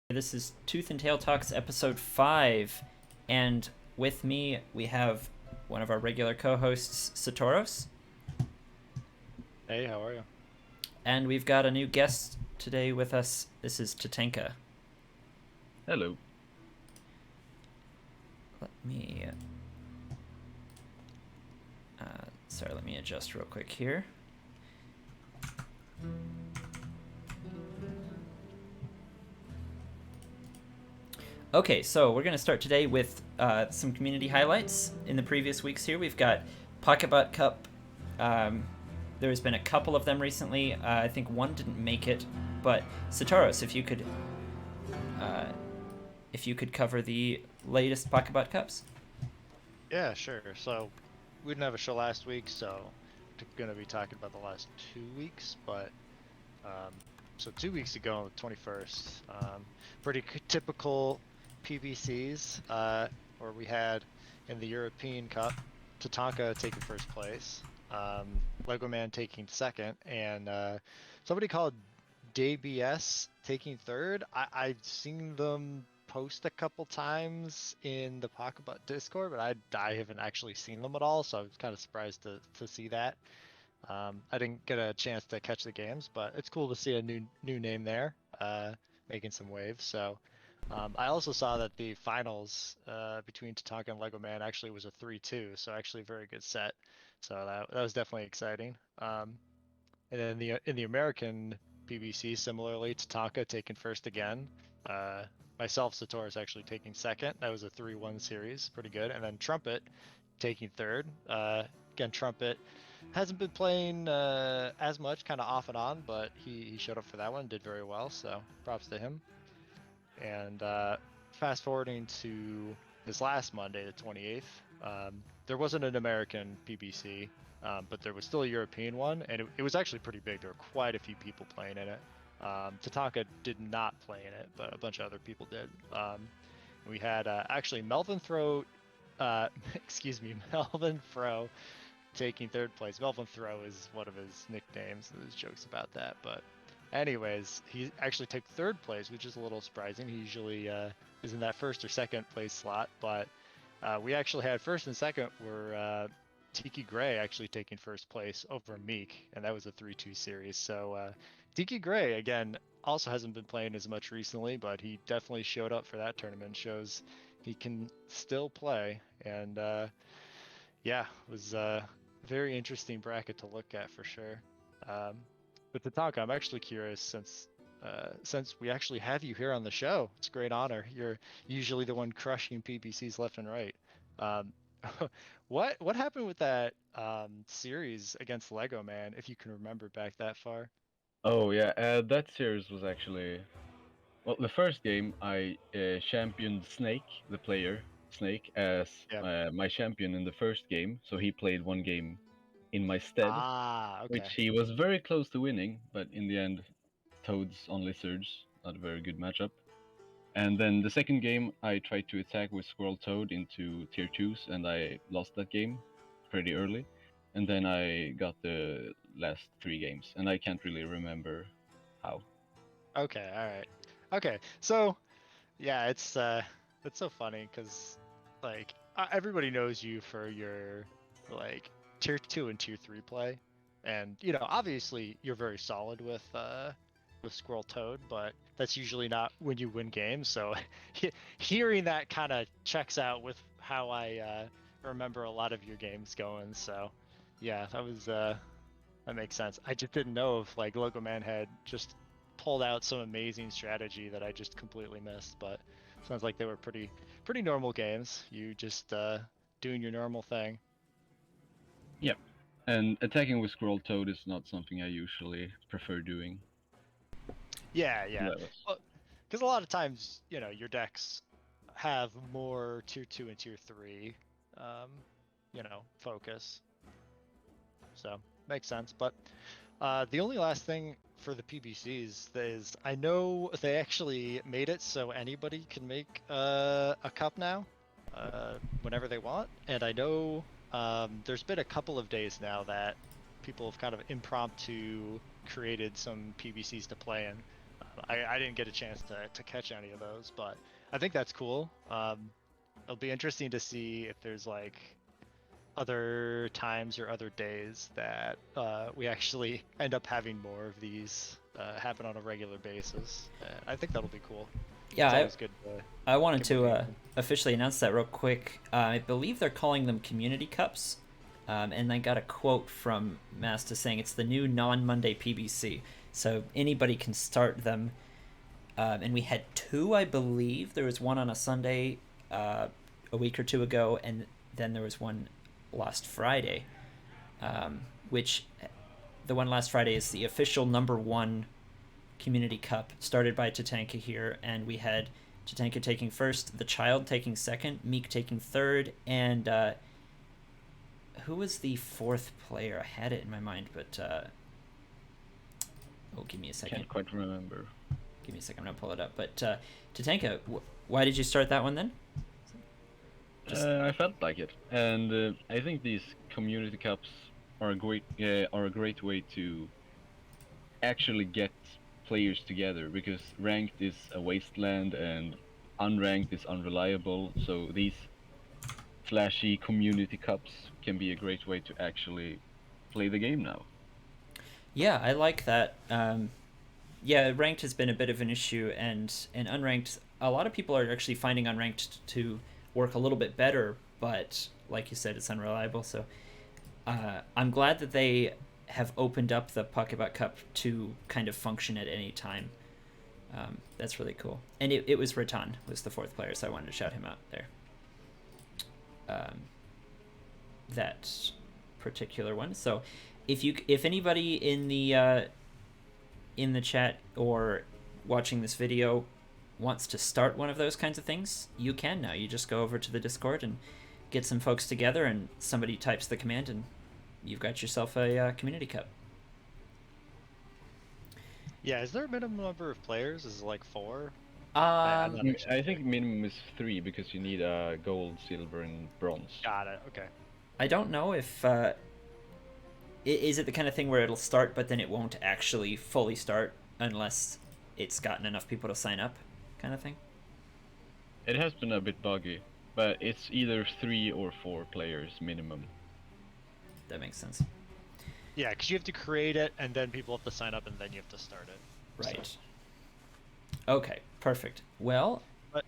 This is Tooth and Tail Talks Ep.5, and with me we have one of our regular co-hosts, Satoros, Hey, how are you? and we've got a new guest today with us. This is Tatanka. Hello. Let me, let me adjust real quick here. Okay, so we're going to start today with some community highlights. In the previous weeks here, we've got Pocket Butt Cup. There's been a couple of them recently. I think one didn't make it, but Satoros, if you could cover the latest Pocket Butt Cups. Yeah, sure. So we didn't have a show last week, so we're gonna be talking about the last 2 weeks. But um, so 2 weeks ago, on the 21st, pretty typical PBCs, where we had in the European Cup, Tatanka taking first place, Lego Man taking second, and somebody called DBS taking third. I've seen them post a couple times in the Pocketbot Discord, but I haven't actually seen them at all, so I was kind of surprised to see that. I didn't get a chance to catch the games, but it's cool to see a new name there, making some waves. So I also saw that the finals between Tatanka and Lego Man actually was a 3-2, so actually a very good set. So that was definitely exciting. And then in the American PBC, similarly, Tatanka taking first again. Myself, Satoris actually taking second. That was a 3-1 series, pretty good. And then Trumpet taking third. Again, Trumpet hasn't been playing as much, kind of off and on, but he showed up for that one, did very well. So props to him. And fast forwarding to this last Monday, the 28th, there wasn't an American PBC, but there was still a European one, and it was actually pretty big. There were quite a few people playing in it. Tatanka did not play in it, but a bunch of other people did. We had actually Melvin Throw, excuse me, Melvin Throw taking third place. Melvin Throw is one of his nicknames. There's jokes about that, but anyways, he actually took third place, which is a little surprising. He usually is in that first or second place slot, but we actually had first and second were Tiki Gray actually taking first place over Meek, and that was a 3-2 series. So Tiki Gray, again, also hasn't been playing as much recently, but he definitely showed up for that tournament. Shows he can still play, and yeah, it was a very interesting bracket to look at for sure. Um, but to talk, I'm actually curious since we actually have you here on the show. It's a great honor. You're usually the one crushing PPCs left and right. Um, what happened with that series against Lego Man, if you can remember back that far? Oh yeah, that series was actually well. The first game I championed Snake, the player Snake, as Yeah. my champion in the first game. So he played one game in my stead, Ah, which okay. he was very close to winning, but in the end, Toads on Lizards, not a very good matchup. And then the second game, I tried to attack with Squirrel Toad into tier 2s, and I lost that game pretty early. And then I got the last three games, and I can't really remember how. Okay, all right. Okay, so yeah, it's so funny because like everybody knows you for your like tier 2 and tier 3 play, and obviously you're very solid with Squirrel Toad, but that's usually not when you win games. So hearing that kind of checks out with how I remember a lot of your games going. So yeah, that makes sense. I just didn't know if like Logo Man had just pulled out some amazing strategy that I just completely missed, but sounds like they were pretty normal games. You just doing your normal thing. Yep. And attacking with Squirrel Toad is not something I usually prefer doing. Yeah, So yeah. that was. Well, because a lot of times, your decks have more tier 2 and tier 3 focus. So, makes sense, but the only last thing for the PBCs is I know they actually made it so anybody can make a cup now, whenever they want. And I know there's been a couple of days now that people have kind of impromptu created some PBCs to play in. I didn't get a chance to catch any of those, but I think that's cool. It'll be interesting to see if there's like other times or other days that we actually end up having more of these happen on a regular basis. I think that'll be cool. Yeah, It's always good to I wanted get to more people. officially announce that real quick. I believe they're calling them community cups, and I got a quote from Masta saying it's the new non-Monday PBC, so anybody can start them. And we had two, I believe. There was one on a Sunday a week or two ago, and then there was one last Friday, which the one last Friday is the official #1 community cup started by Tatanka here, and we had Tatanka taking first, the Child taking second, Meek taking third, and who was the fourth player? I had it in my mind, but give me a second. Can't quite remember. Give me a second, I'm gonna pull it up. But Tatanka, why did you start that one then? I felt like it, and I think these community cups are a great way to actually get players together, because ranked is a wasteland and unranked is unreliable. So these flashy community cups can be a great way to actually play the game now. Yeah, I like that. Yeah, ranked has been a bit of an issue, and unranked, a lot of people are actually finding unranked to work a little bit better, but like you said, it's unreliable. So I'm glad that they have opened up the Pokeball Cup to kind of function at any time. That's really cool. And it was Ratan was the fourth player, so I wanted to shout him out there. That particular one. So if anybody in the chat or watching this video wants to start one of those kinds of things, you can now. You just go over to the Discord and get some folks together, and somebody types the command, and you've got yourself a community cup. Yeah, is there a minimum number of players? Is it like 4? Um, I think minimum is 3, because you need gold, silver, and bronze. Got it. Okay. I don't know if is it the kind of thing where it'll start, but then it won't actually fully start unless it's gotten enough people to sign up, kind of thing. It has been a bit buggy, but it's either 3 or 4 players minimum. That makes sense. Yeah, because you have to create it, and then people have to sign up, and then you have to start it. Right. So, Okay, perfect. Well, do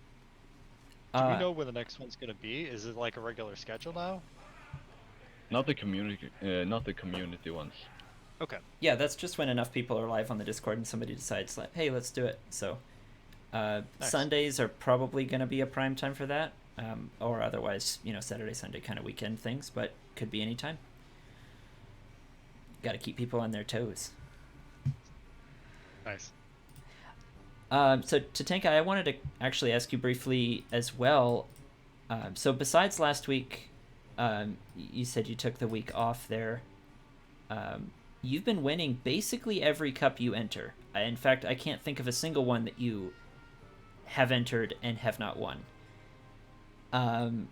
we know when the next one's gonna be? Is it like a regular schedule now? Not the community ones. Okay. yeah, that's just when enough people are live on the Discord and somebody decides, like, hey, let's do it. So Nice. Sundays are probably going to be a prime time for that, or otherwise, Saturday, Sunday kind of weekend things, but could be any time. Got to keep people on their toes. Nice. So Tatanka, I wanted to actually ask you briefly as well. So besides last week, you said you took the week off there. You've been winning basically every cup you enter. In fact, I can't think of a single one that you have entered and have not won. And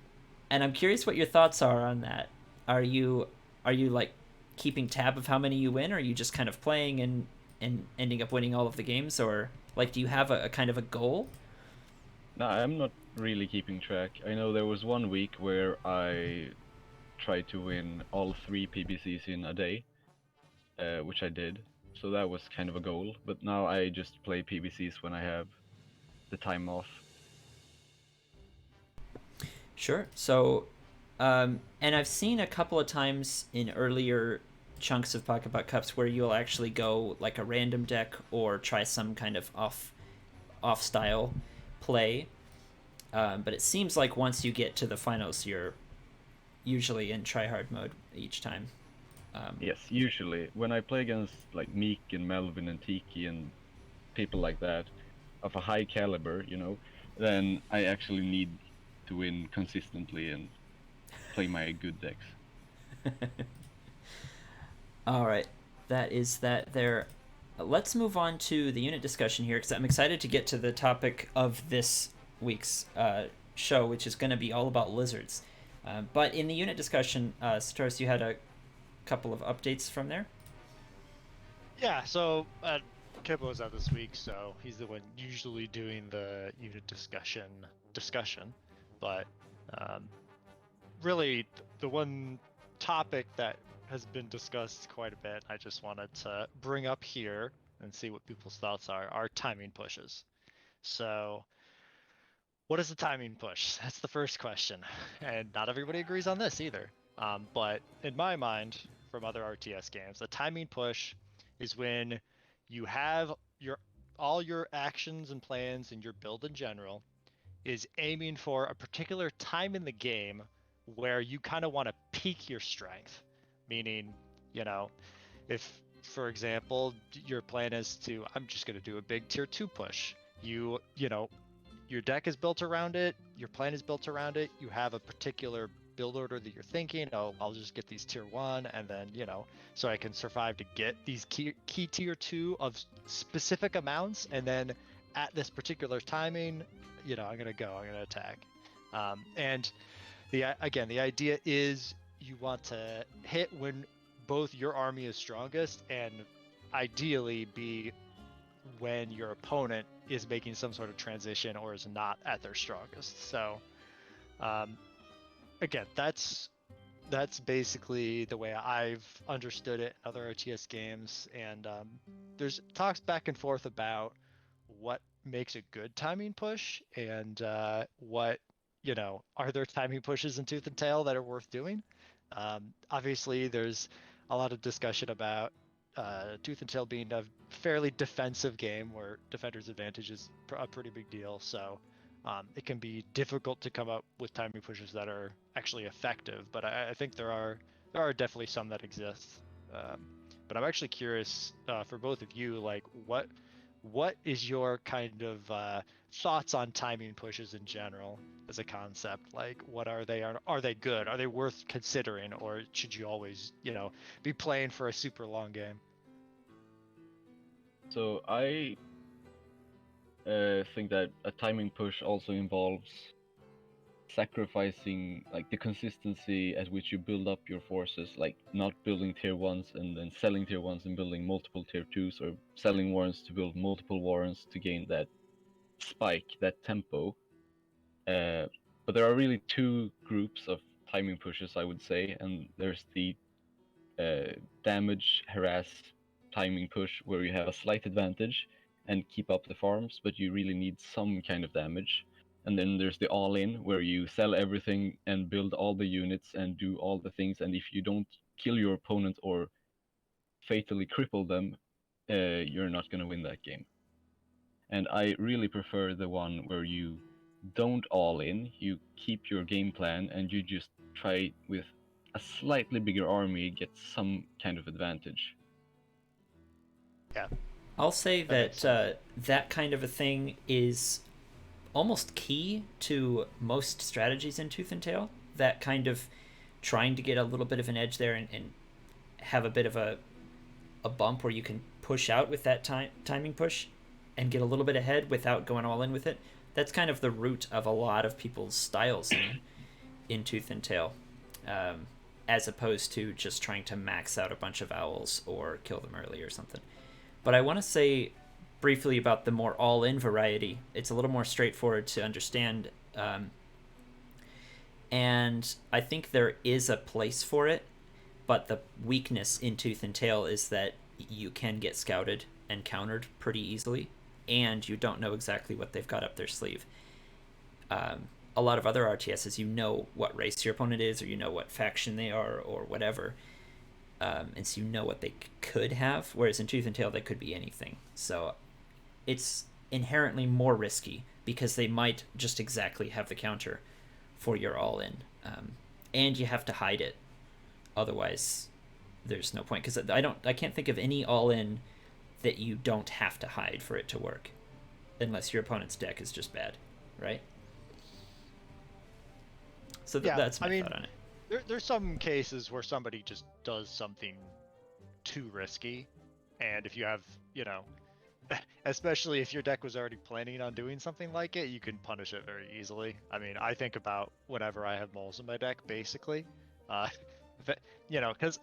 I'm curious what your thoughts are on that. Are you like keeping tab of how many you win, or are you just kind of playing and ending up winning all of the games, or like do you have a kind of a goal? No, I'm not really keeping track. I know there was one week where I tried to win all 3 PBCs in a day, which I did. So that was kind of a goal. But now I just play PBCs when I have the time off. Sure. So, and I've seen a couple of times in earlier chunks of Pocket Cups where you'll actually go like a random deck or try some kind of off style play. But it seems like once you get to the finals, you're usually in tryhard mode each time. Yes, usually. When I play against like Meek and Melvin and Tiki and people like that, of a high caliber, then I actually need to win consistently and play my good decks. All right, that is that there. Let's move on to the unit discussion here, because I'm excited to get to the topic of this week's show, which is going to be all about lizards. But in the unit discussion, Satoros, you had a couple of updates from there? Yeah, so Kibbo's out this week, so he's the one usually doing the unit discussion. But really, the one topic that has been discussed quite a bit, I just wanted to bring up here and see what people's thoughts are timing pushes. So, what is a timing push? That's the first question, and not everybody agrees on this either. But in my mind, from other RTS games, a timing push is when you have all your actions and plans and your build in general is aiming for a particular time in the game where you kind of want to peak your strength. Meaning, if, for example, your plan is I'm just going to do a big tier 2 push. You know, your deck is built around it, your plan is built around it, you have a particular build order that you're thinking, I'll just get these tier 1 and then, so I can survive to get these key tier 2 of specific amounts, and then at this particular timing, I'm going to attack. And the idea is you want to hit when both your army is strongest, and ideally be when your opponent is making some sort of transition or is not at their strongest. So again, that's basically the way I've understood it in other RTS games, and there's talks back and forth about what makes a good timing push, and what are there timing pushes in Tooth and Tail that are worth doing. Obviously there's a lot of discussion about Tooth and Tail being a fairly defensive game where defender's advantage is a pretty big deal, so it can be difficult to come up with timing pushes that are actually effective, but I think there are definitely some that exist. But I'm actually curious for both of you, like what is your kind of thoughts on timing pushes in general as a concept? Like, what are they? Are they good? Are they worth considering, or should you always, be playing for a super long game? So I think that a timing push also involves sacrificing like the consistency at which you build up your forces, like not building tier 1s and then selling tier 1s and building multiple tier 2s, or selling warrants to build multiple warrants to gain that spike, that tempo. But there are really two groups of timing pushes, I would say, and there's the damage harass timing push, where you have a slight advantage and keep up the farms, but you really need some kind of damage. And then there's the all-in, where you sell everything and build all the units and do all the things, and if you don't kill your opponent or fatally cripple them, you're not going to win that game. And I really prefer the one where you don't all in, you keep your game plan, and you just try with a slightly bigger army get some kind of advantage. Yeah, I'll say that that kind of a thing is almost key to most strategies in Tooth and Tail. That kind of trying to get a little bit of an edge there, and have a bit of a bump where you can push out with that timing push and get a little bit ahead without going all in with it. That's kind of the root of a lot of people's styles in Tooth and Tail, as opposed to just trying to max out a bunch of owls or kill them early or something. But I want to say briefly about the more all-in variety. It's a little more straightforward to understand, and I think there is a place for it, but the weakness in Tooth and Tail is that you can get scouted and countered pretty easily, and you don't know exactly what they've got up their sleeve. A lot of other RTSs, you know what race your opponent is, or you know what faction they are, or whatever, and so you know what they could have, whereas in Tooth and Tail they could be anything. So it's inherently more risky because they might just exactly have the counter for your all-in, and you have to hide it. Otherwise, there's no point, because I can't think of any all-in that you don't have to hide for it to work, unless your opponent's deck is just bad, right? So that's my thought on it. There's some cases where somebody just does something too risky, and if you have, especially if your deck was already planning on doing something like it, you can punish it very easily. I mean, I think about whenever I have moles in my deck, basically, because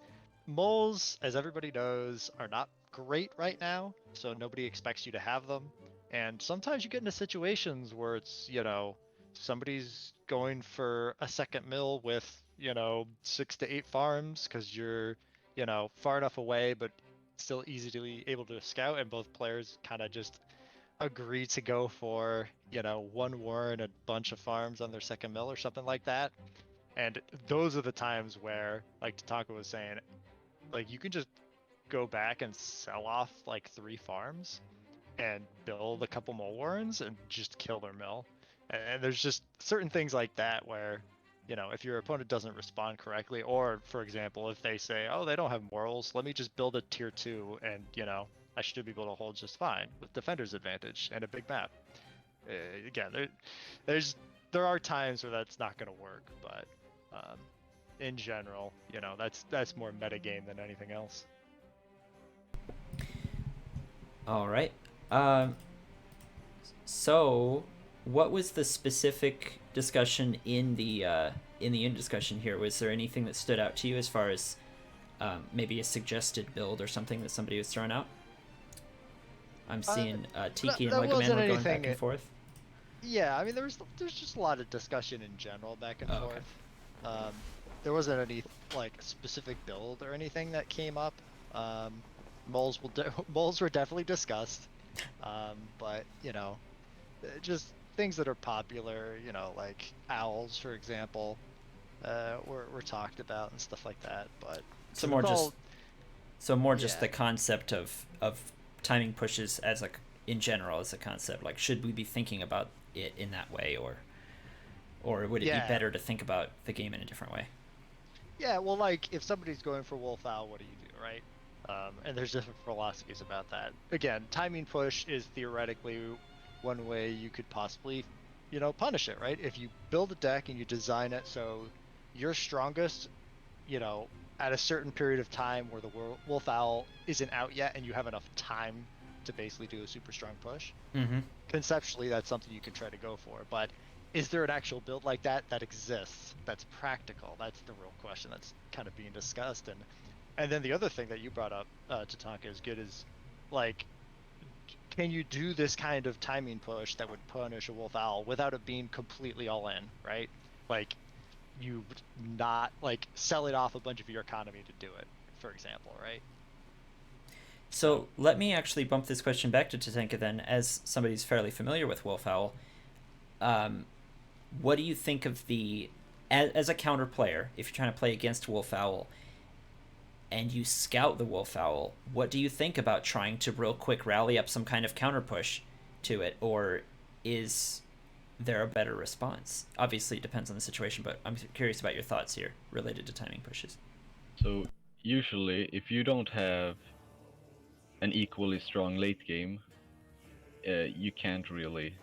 moles, as everybody knows, are not great right now, so nobody expects you to have them. And sometimes you get into situations where it's, somebody's going for a second mill with, 6 to 8 farms because you're, far enough away, but still easily able to scout, and both players kind of just agree to go for, one war and a bunch of farms on their second mill or something like that. And those are the times where, like Tatanka was saying, like you can just go back and sell off like 3 farms and build a couple more warrens and just kill their mill. And there's just certain things like that where, if your opponent doesn't respond correctly, or for example, if they say, oh, they don't have morals, let me just build a tier 2 and, I should be able to hold just fine with defender's advantage and a big map. Again, there are times where that's not going to work, but in general, that's more metagame than anything else. All right. So, what was the specific discussion in the in discussion here? Was there anything that stood out to you as far as maybe a suggested build or something that somebody was throwing out? I'm seeing Tiki and Legoman were going back and forth. Yeah, I mean there's just a lot of discussion in general back and forth. Okay. There wasn't any like specific build or anything that came up. Moles were definitely discussed, but just things that are popular, like owls, for example, were talked about and stuff like that. But so more just the concept of timing pushes as like in general as a concept. Like, should we be thinking about it in that way, or would it be better to think about the game in a different way? Yeah, well, like if somebody's going for wolf owl, what do you do, right? And there's different philosophies about that. Again, timing push is theoretically one way you could possibly, punish it, right? If you build a deck and you design it so you're strongest, at a certain period of time where the wolf owl isn't out yet and you have enough time to basically do a super strong push. Mm-hmm. Conceptually, that's something you can try to go for, but is there an actual build like that exists, that's practical? That's the real question that's kind of being discussed. And then the other thing that you brought up, Tatanka, is good, is like, can you do this kind of timing push that would punish a wolf owl without it being completely all in, right? Like, you not like selling off a bunch of your economy to do it, for example, right? So let me actually bump this question back to Tatanka then, as somebody who's fairly familiar with wolf owl. What do you think of as a counter player, if you're trying to play against wolf owl and you scout the wolf owl, what do you think about trying to real quick rally up some kind of counter push to it, or is there a better response? Obviously it depends on the situation, but I'm curious about your thoughts here related to timing pushes. So usually if you don't have an equally strong late game, you can't really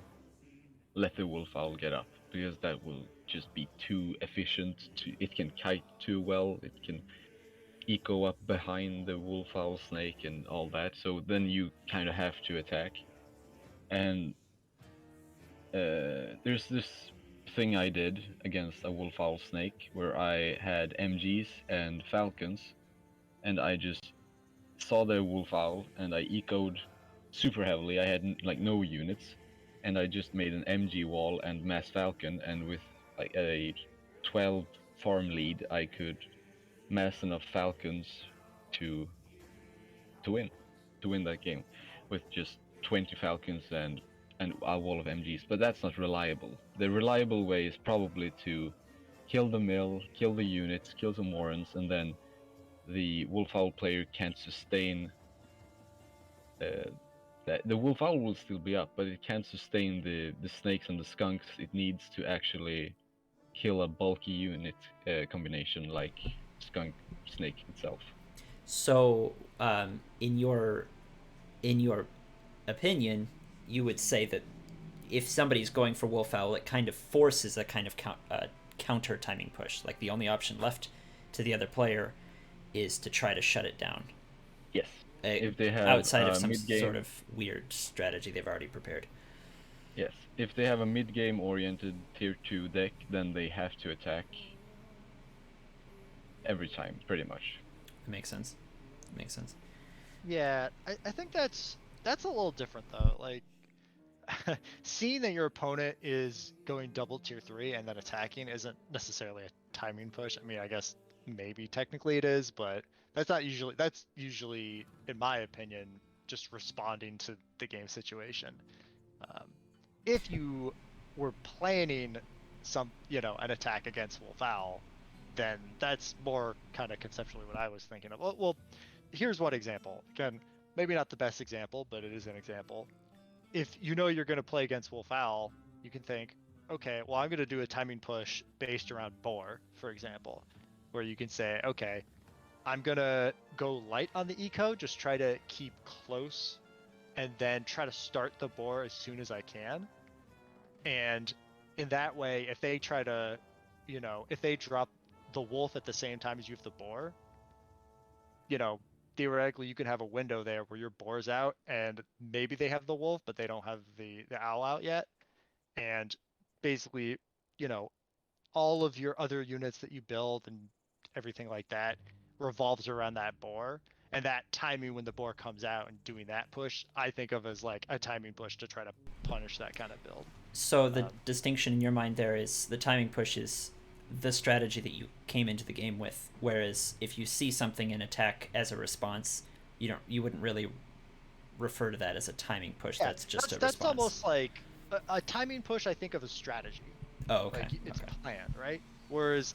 let the wolf owl get up, because that will just be too efficient. It can kite too well, it can eco up behind the wolf owl snake and all that, so then you kind of have to attack. And there's this thing I did against a wolf owl snake where I had MGs and falcons, and I just saw the wolf owl and I ecoed super heavily. I had like no units, and I just made an MG wall and mass falcon, and with like a 12 farm lead I could mass enough falcons to win that game with just 20 falcons and a wall of MGs. But that's not reliable. The reliable way is probably to kill the mill, kill the units, kill some warrens, and then the wolf owl player can't sustain the wolf owl will still be up, but it can't sustain the snakes and the skunks it needs to actually kill a bulky unit combination like skunk snake itself. So, in your opinion, you would say that if somebody's going for wolf owl, it kind of forces a kind of counter timing push. Like the only option left to the other player is to try to shut it down. Yes. If they have outside of some mid-game, sort of weird strategy they've already prepared. Yes. If they have a mid-game oriented tier 2 deck, then they have to attack every time, pretty much. It makes sense. Yeah, I think that's a little different though. Like seeing that your opponent is going double tier 3 and then attacking isn't necessarily a timing push. I mean, I guess maybe technically it is, but that's usually, in my opinion, just responding to the game situation. Um, if you were planning an attack against Wolf Owl, then that's more kind of conceptually what I was thinking of. Well, here's one example. Again, maybe not the best example, but it is an example. If you know you're going to play against Wolf Owl, you can think, okay, well, I'm going to do a timing push based around Boar, for example, where you can say, okay, I'm going to go light on the eco, just try to keep close, and then try to start the Boar as soon as I can. And in that way, if they try to, if they drop the wolf at the same time as you have the boar, you know, theoretically you could have a window there where your boar's out and maybe they have the wolf, but they don't have the owl out yet. And basically, you know, all of your other units that you build and everything like that revolves around that boar. And that timing when the boar comes out and doing that push, I think of as like a timing push to try to punish that kind of build. So the distinction in your mind there is the timing push is the strategy that you came into the game with, whereas if you see something and attack as a response, you wouldn't really refer to that as a timing push. Yeah, That's just a that's response. almost like a timing push. I think of a strategy. Oh, okay. Like it's okay. planned, right? Whereas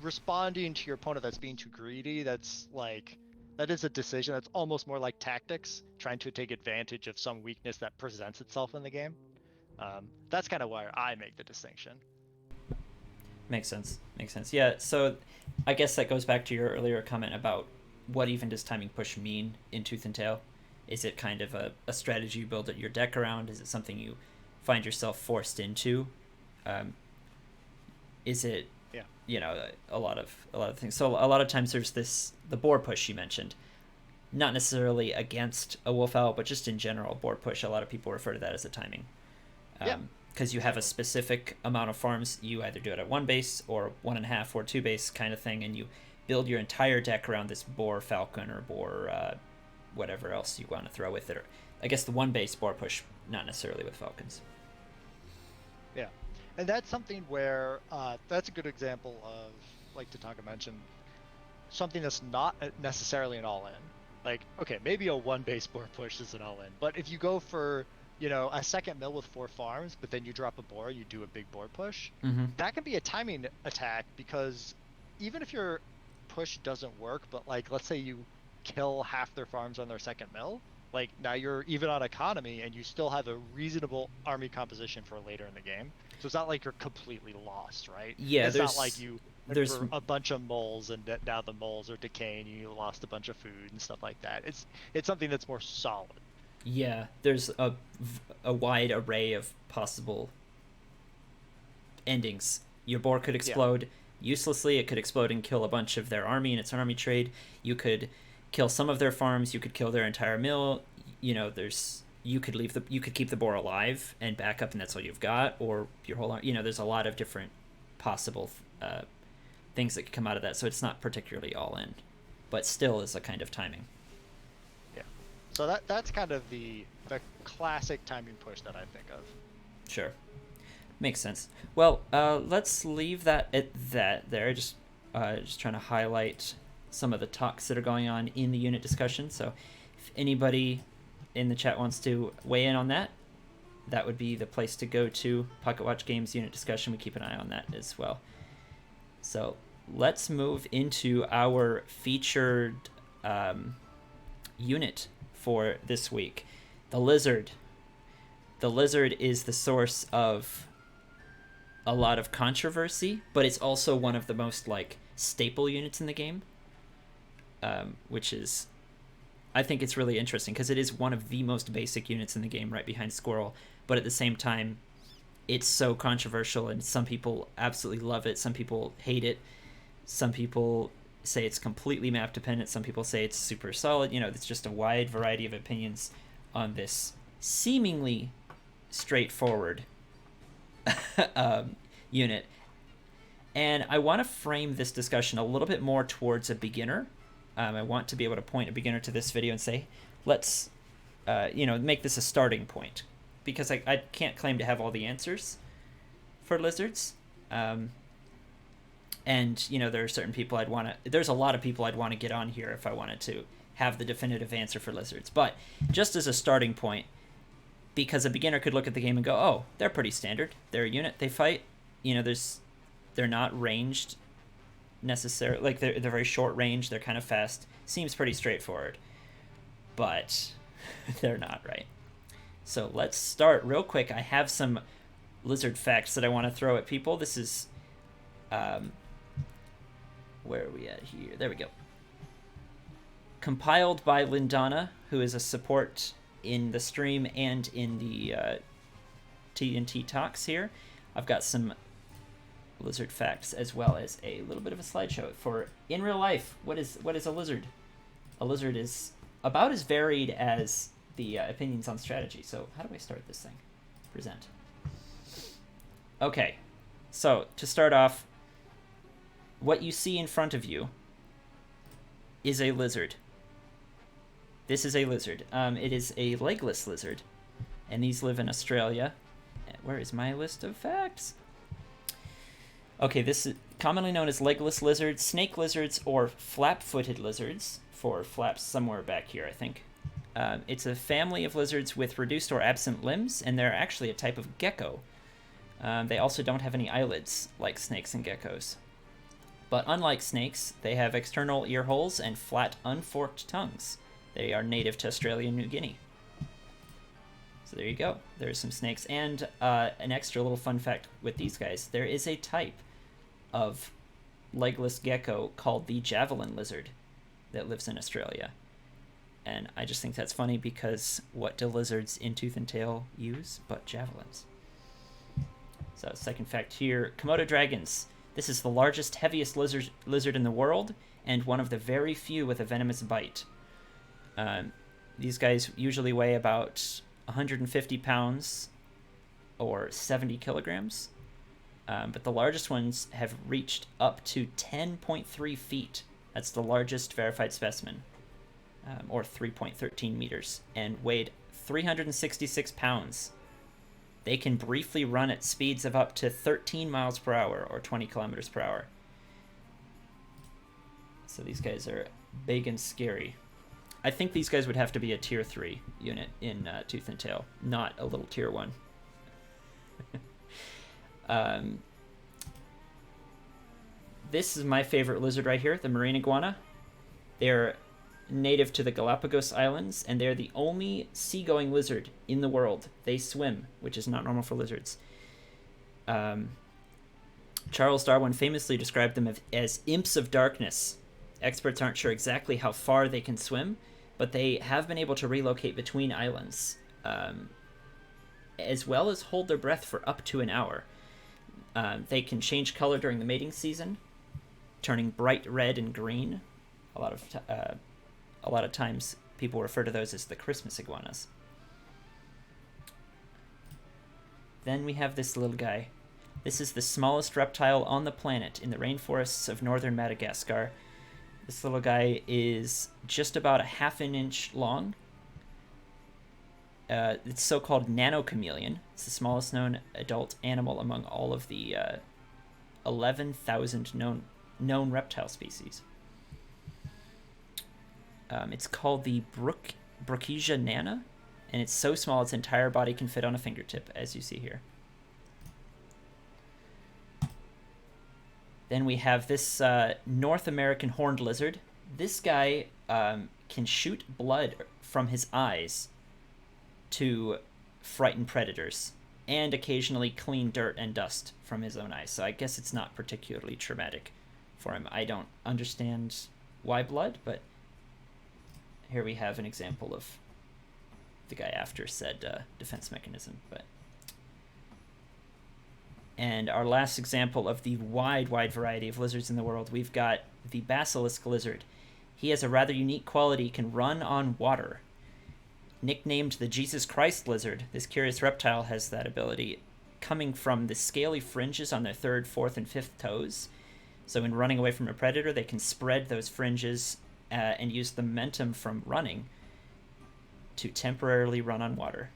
responding to your opponent that's being too greedy, that is a decision. That's almost more like tactics, trying to take advantage of some weakness that presents itself in the game. That's kind of why I make the distinction. Makes sense. Yeah, so I guess that goes back to your earlier comment about what even does timing push mean in Tooth and Tail? Is it kind of a strategy you build your deck around? Is it something you find yourself forced into? Is it a lot of things? So a lot of times there's the boar push you mentioned, not necessarily against a wolf owl, but just in general boar push. A lot of people refer to that as a timing. Because you have a specific amount of farms, you either do it at one base or 1.5 or 2 base kind of thing, and you build your entire deck around this boar falcon or boar whatever else you want to throw with it. Or I guess the 1 base boar push, not necessarily with falcons. Yeah, and that's something where that's a good example of, like Tatanka mentioned, something that's not necessarily an all-in. Like, okay, maybe a 1 base boar push is an all-in, but if you go for a second mill with 4 farms, but then you drop a boar, you do a big boar push, that can be a timing attack, because even if your push doesn't work, but like, let's say you kill half their farms on their second mill, like now you're even on economy and you still have a reasonable army composition for later in the game. So it's not like you're completely lost, right? Yeah, it's not like there's a bunch of moles and now the moles are decaying, you lost a bunch of food and stuff like that. It's something that's more solid. Yeah, there's a wide array of possible endings. Your boar could explode uselessly. It could explode and kill a bunch of their army in its army trade. You could kill some of their farms. You could kill their entire mill. You could keep the boar alive and back up, and that's all you've got, or your whole army. There's a lot of different possible things that could come out of that. So it's not particularly all in, but still is a kind of timing. So that's kind of the classic timing push that I think of. Sure. Makes sense. Well, let's leave that at that there. Just trying to highlight some of the talks that are going on in the unit discussion. So if anybody in the chat wants to weigh in on that, that would be the place to go to. Pocket Watch Games unit discussion. We keep an eye on that as well. So let's move into our featured unit for this week. The Lizard. The Lizard is the source of a lot of controversy, but it's also one of the most staple units in the game, which is, I think it's really interesting because it is one of the most basic units in the game, right behind Squirrel, but at the same time it's so controversial, and some people absolutely love it, some people hate it, some people say it's completely map dependent, some people say it's super solid. It's just a wide variety of opinions on this seemingly straightforward unit. And I want to frame this discussion a little bit more towards a beginner, I want to be able to point a beginner to this video and say, let's, make this a starting point. Because I can't claim to have all the answers for lizards. And, there are certain people there's a lot of people I'd want to get on here if I wanted to have the definitive answer for lizards. But just as a starting point, because a beginner could look at the game and go, oh, they're pretty standard. They're a unit, they fight. They're not ranged necessarily. Like, they're very short range, they're kind of fast. Seems pretty straightforward. But they're not, right? So let's start real quick. I have some lizard facts that I want to throw at people. This is, where are we at here? There we go. Compiled by Lindana, who is a support in the stream and in the TnTTalks here. I've got some lizard facts as well as a little bit of a slideshow for in real life. What is a lizard? A lizard is about as varied as the opinions on strategy. So how do I start this thing? Present. Okay, so to start off, what you see in front of you is a lizard. This is a lizard. It is a legless lizard, and these live in Australia. Where is my list of facts? Okay, this is commonly known as legless lizards, snake lizards, or flap-footed lizards, for flaps somewhere back here, I think. It's a family of lizards with reduced or absent limbs, and they're actually a type of gecko. They also don't have any eyelids, like snakes and geckos. But unlike snakes, they have external ear holes and flat, unforked tongues. They are native to Australia and New Guinea. So there you go. There's some snakes. And an extra little fun fact with these guys. There is a type of legless gecko called the Javelin Lizard that lives in Australia. And I just think that's funny because what do lizards in Tooth and Tail use but javelins? So second fact here, Komodo Dragons. This is the largest, heaviest lizard in the world and one of the very few with a venomous bite. These guys usually weigh about 150 pounds or 70 kilograms. But the largest ones have reached up to 10.3 feet. That's the largest verified specimen, or 3.13 meters, and weighed 366 pounds. They can briefly run at speeds of up to 13 miles per hour or 20 kilometers per hour. So these guys are big and scary. I think these guys would have to be a tier 3 unit in Tooth and Tail, not a little tier 1. This is my favorite lizard right here, the marine iguana. They're native to the Galapagos Islands, and they're the only seagoing lizard in the world. They swim, which is not normal for lizards. Charles Darwin famously described them as imps of darkness. Experts aren't sure exactly how far they can swim, but they have been able to relocate between islands, as well as hold their breath for up to an hour. They can change color during the mating season, turning bright red and green. A lot of times people refer to those as the Christmas iguanas. Then we have this little guy. This is the smallest reptile on the planet in the rainforests of northern Madagascar. This little guy is just about a half an inch long. It's so-called Nano-Chameleon. It's the smallest known adult animal among all of the 11,000 known reptile species. It's called the Brookesia nana, and it's so small its entire body can fit on a fingertip, as you see here. Then we have this North American horned lizard. This guy can shoot blood from his eyes to frighten predators, and occasionally clean dirt and dust from his own eyes. So I guess it's not particularly traumatic for him. I don't understand why blood, but here we have an example of the guy after said defense mechanism. And our last example of the wide variety of lizards in the world, we've got the Basilisk Lizard. He has a rather unique quality, can run on water. Nicknamed the Jesus Christ Lizard, this curious reptile has that ability coming from the scaly fringes on their third, fourth, and fifth toes. So in running away from a predator, they can spread those fringes and use the momentum from running to temporarily run on water.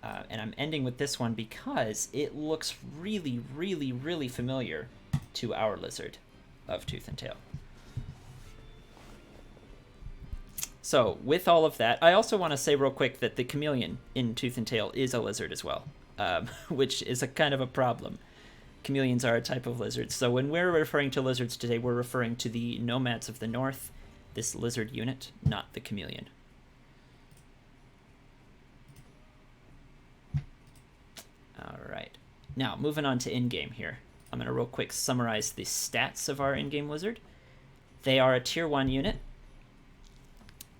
And I'm ending with this one because it looks really, really, really familiar to our lizard of Tooth and Tail. So with all of that, I also want to say real quick that the chameleon in Tooth and Tail is a lizard as well, which is a kind of a problem. Chameleons are a type of lizard. So when we're referring to lizards today, we're referring to the nomads of the north, this lizard unit, not the chameleon. All right. Now, moving on to in-game here. I'm going to real quick summarize the stats of our in-game lizard. They are a tier 1 unit.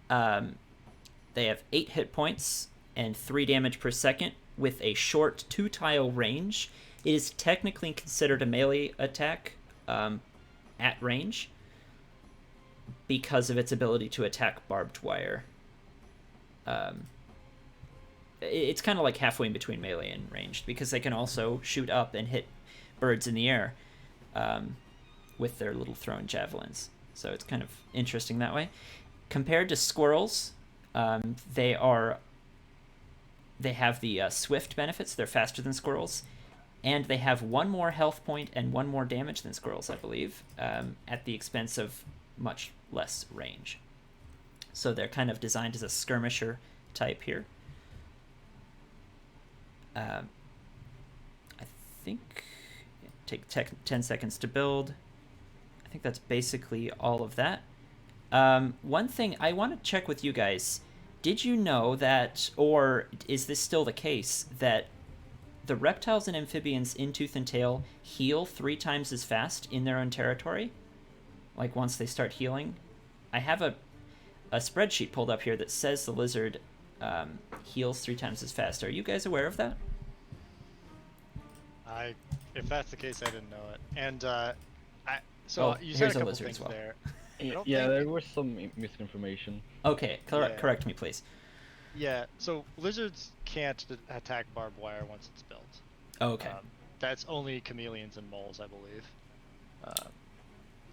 They have 8 hit points and 3 damage per second with a short 2-tile range. It is technically considered a melee attack at range because of its ability to attack barbed wire. It's kind of like halfway in between melee and ranged because they can also shoot up and hit birds in the air with their little thrown javelins. So it's kind of interesting that way. Compared to squirrels, they have the swift benefits. They're faster than squirrels, and they have 1 more health point and 1 more damage than squirrels, I believe, at the expense of much less range. So they're kind of designed as a skirmisher type here. I think take 10 seconds to build. I think that's basically all of that. One thing I want to check with you guys, did you know that, or is this still the case, that the reptiles and amphibians in Tooth and Tail heal 3 times as fast in their own territory? Like once they start healing? I have a spreadsheet pulled up here that says the lizard heals 3 times as fast. Are you guys aware of that? If that's the case, I didn't know it. And you said here's a couple lizard things as well. there. Yeah, there was some misinformation. Okay, correct me, please. Yeah, so lizards can't attack barbed wire once it's built. Okay. That's only chameleons and moles, I believe.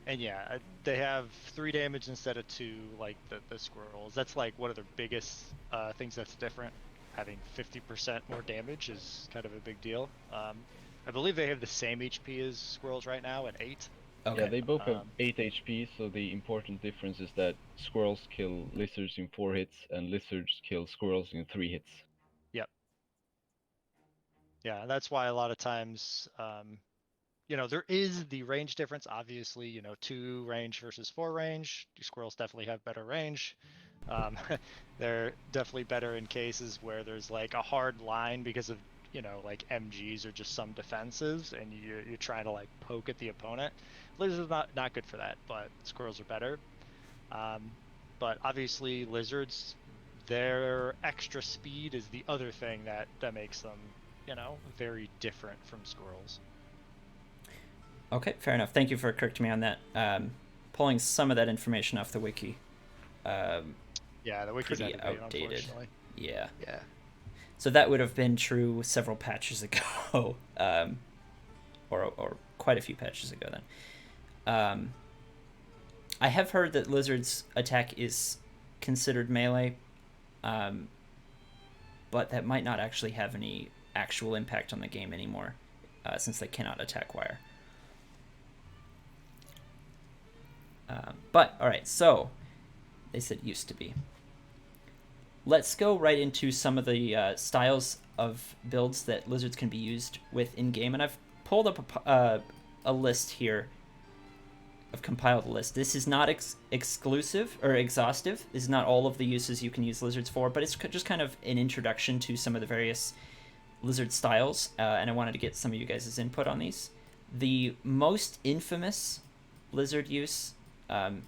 And yeah, they have 3 damage instead of 2, like the squirrels. That's like one of their biggest things that's different. Having 50% more damage is kind of a big deal. I believe they have the same HP as squirrels right now at 8. Okay. Yeah, they both have 8 HP, so the important difference is that squirrels kill lizards in 4 hits, and lizards kill squirrels in 3 hits. Yep. Yeah, that's why a lot of times, there is the range difference. Obviously, 2 range versus 4 range. Squirrels definitely have better range. They're definitely better in cases where there's like a hard line because of, like MGs or just some defenses, and you're trying to like poke at the opponent. Lizards are not good for that, but squirrels are better. But obviously lizards, their extra speed is the other thing that makes them, very different from squirrels. Okay, fair enough. Thank you for correcting me on that. Pulling some of that information off the wiki. Yeah, the wiki's pretty outdated. Unfortunately. Yeah. Yeah. So that would have been true several patches ago, or quite a few patches ago then. I have heard that lizards' attack is considered melee, but that might not actually have any actual impact on the game anymore, since they cannot attack wire. But, alright, so, they said used to be. Let's go right into some of the styles of builds that lizards can be used with in-game, and I've pulled up a list here. I've compiled a list. This is not exclusive or exhaustive. This is not all of the uses you can use lizards for, but it's just kind of an introduction to some of the various lizard styles, and I wanted to get some of you guys' input on these. The most infamous lizard use that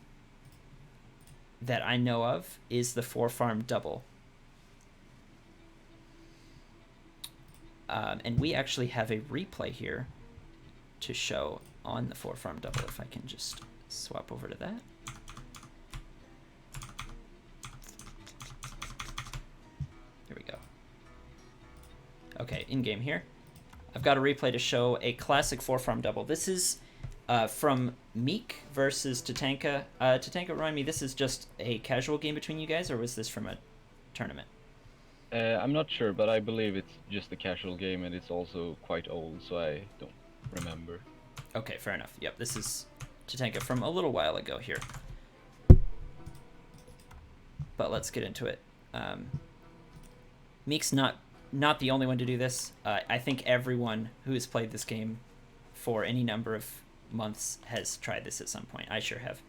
I know of is the 4-farm double. And we actually have a replay here to show on the 4-farm double, if I can just swap over to that. Here we go. Okay, in-game here. I've got a replay to show a classic 4-farm double. This is From Meek versus Tatanka. Tatanka, remind me, this is just a casual game between you guys, or was this from a tournament? I'm not sure, but I believe it's just a casual game, and it's also quite old, so I don't remember. Okay, fair enough. Yep, this is Tatanka from a little while ago here. But let's get into it. Meek's not the only one to do this. I think everyone who has played this game for any number of months has tried this at some point. I sure have.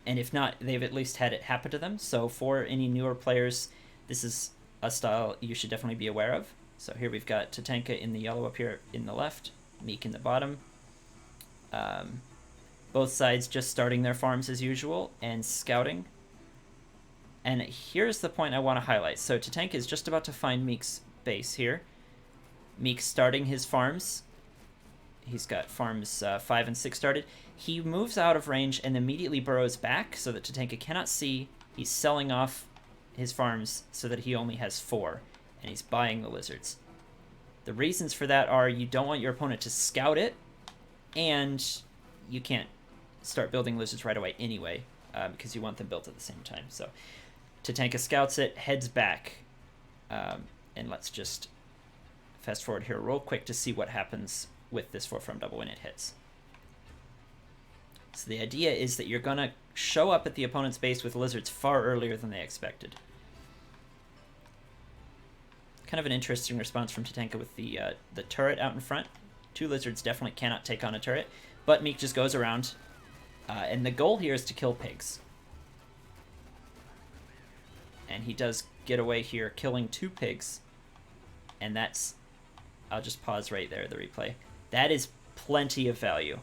And if not, they've at least had it happen to them. So for any newer players, this is a style you should definitely be aware of. So here we've got Tatanka in the yellow up here in the left, Meek in the bottom. Both sides just starting their farms as usual and scouting. And here's the point I want to highlight. So Tatanka is just about to find Meek's base here. Meek's starting his farms. He's got farms 5 and 6 started. He moves out of range and immediately burrows back so that Tatanka cannot see. He's selling off his farms so that he only has 4, and he's buying the lizards. The reasons for that are you don't want your opponent to scout it, and you can't start building lizards right away anyway, because you want them built at the same time. So Tatanka scouts it, heads back, and let's just fast forward here real quick to see what happens with this 4-farm double when it hits. So the idea is that you're going to show up at the opponent's base with lizards far earlier than they expected. Kind of an interesting response from Tatanka with the turret out in front. 2 lizards definitely cannot take on a turret, but Meek just goes around, and the goal here is to kill pigs. And he does get away here, killing 2 pigs, and that's... I'll just pause right there, the replay. That is plenty of value.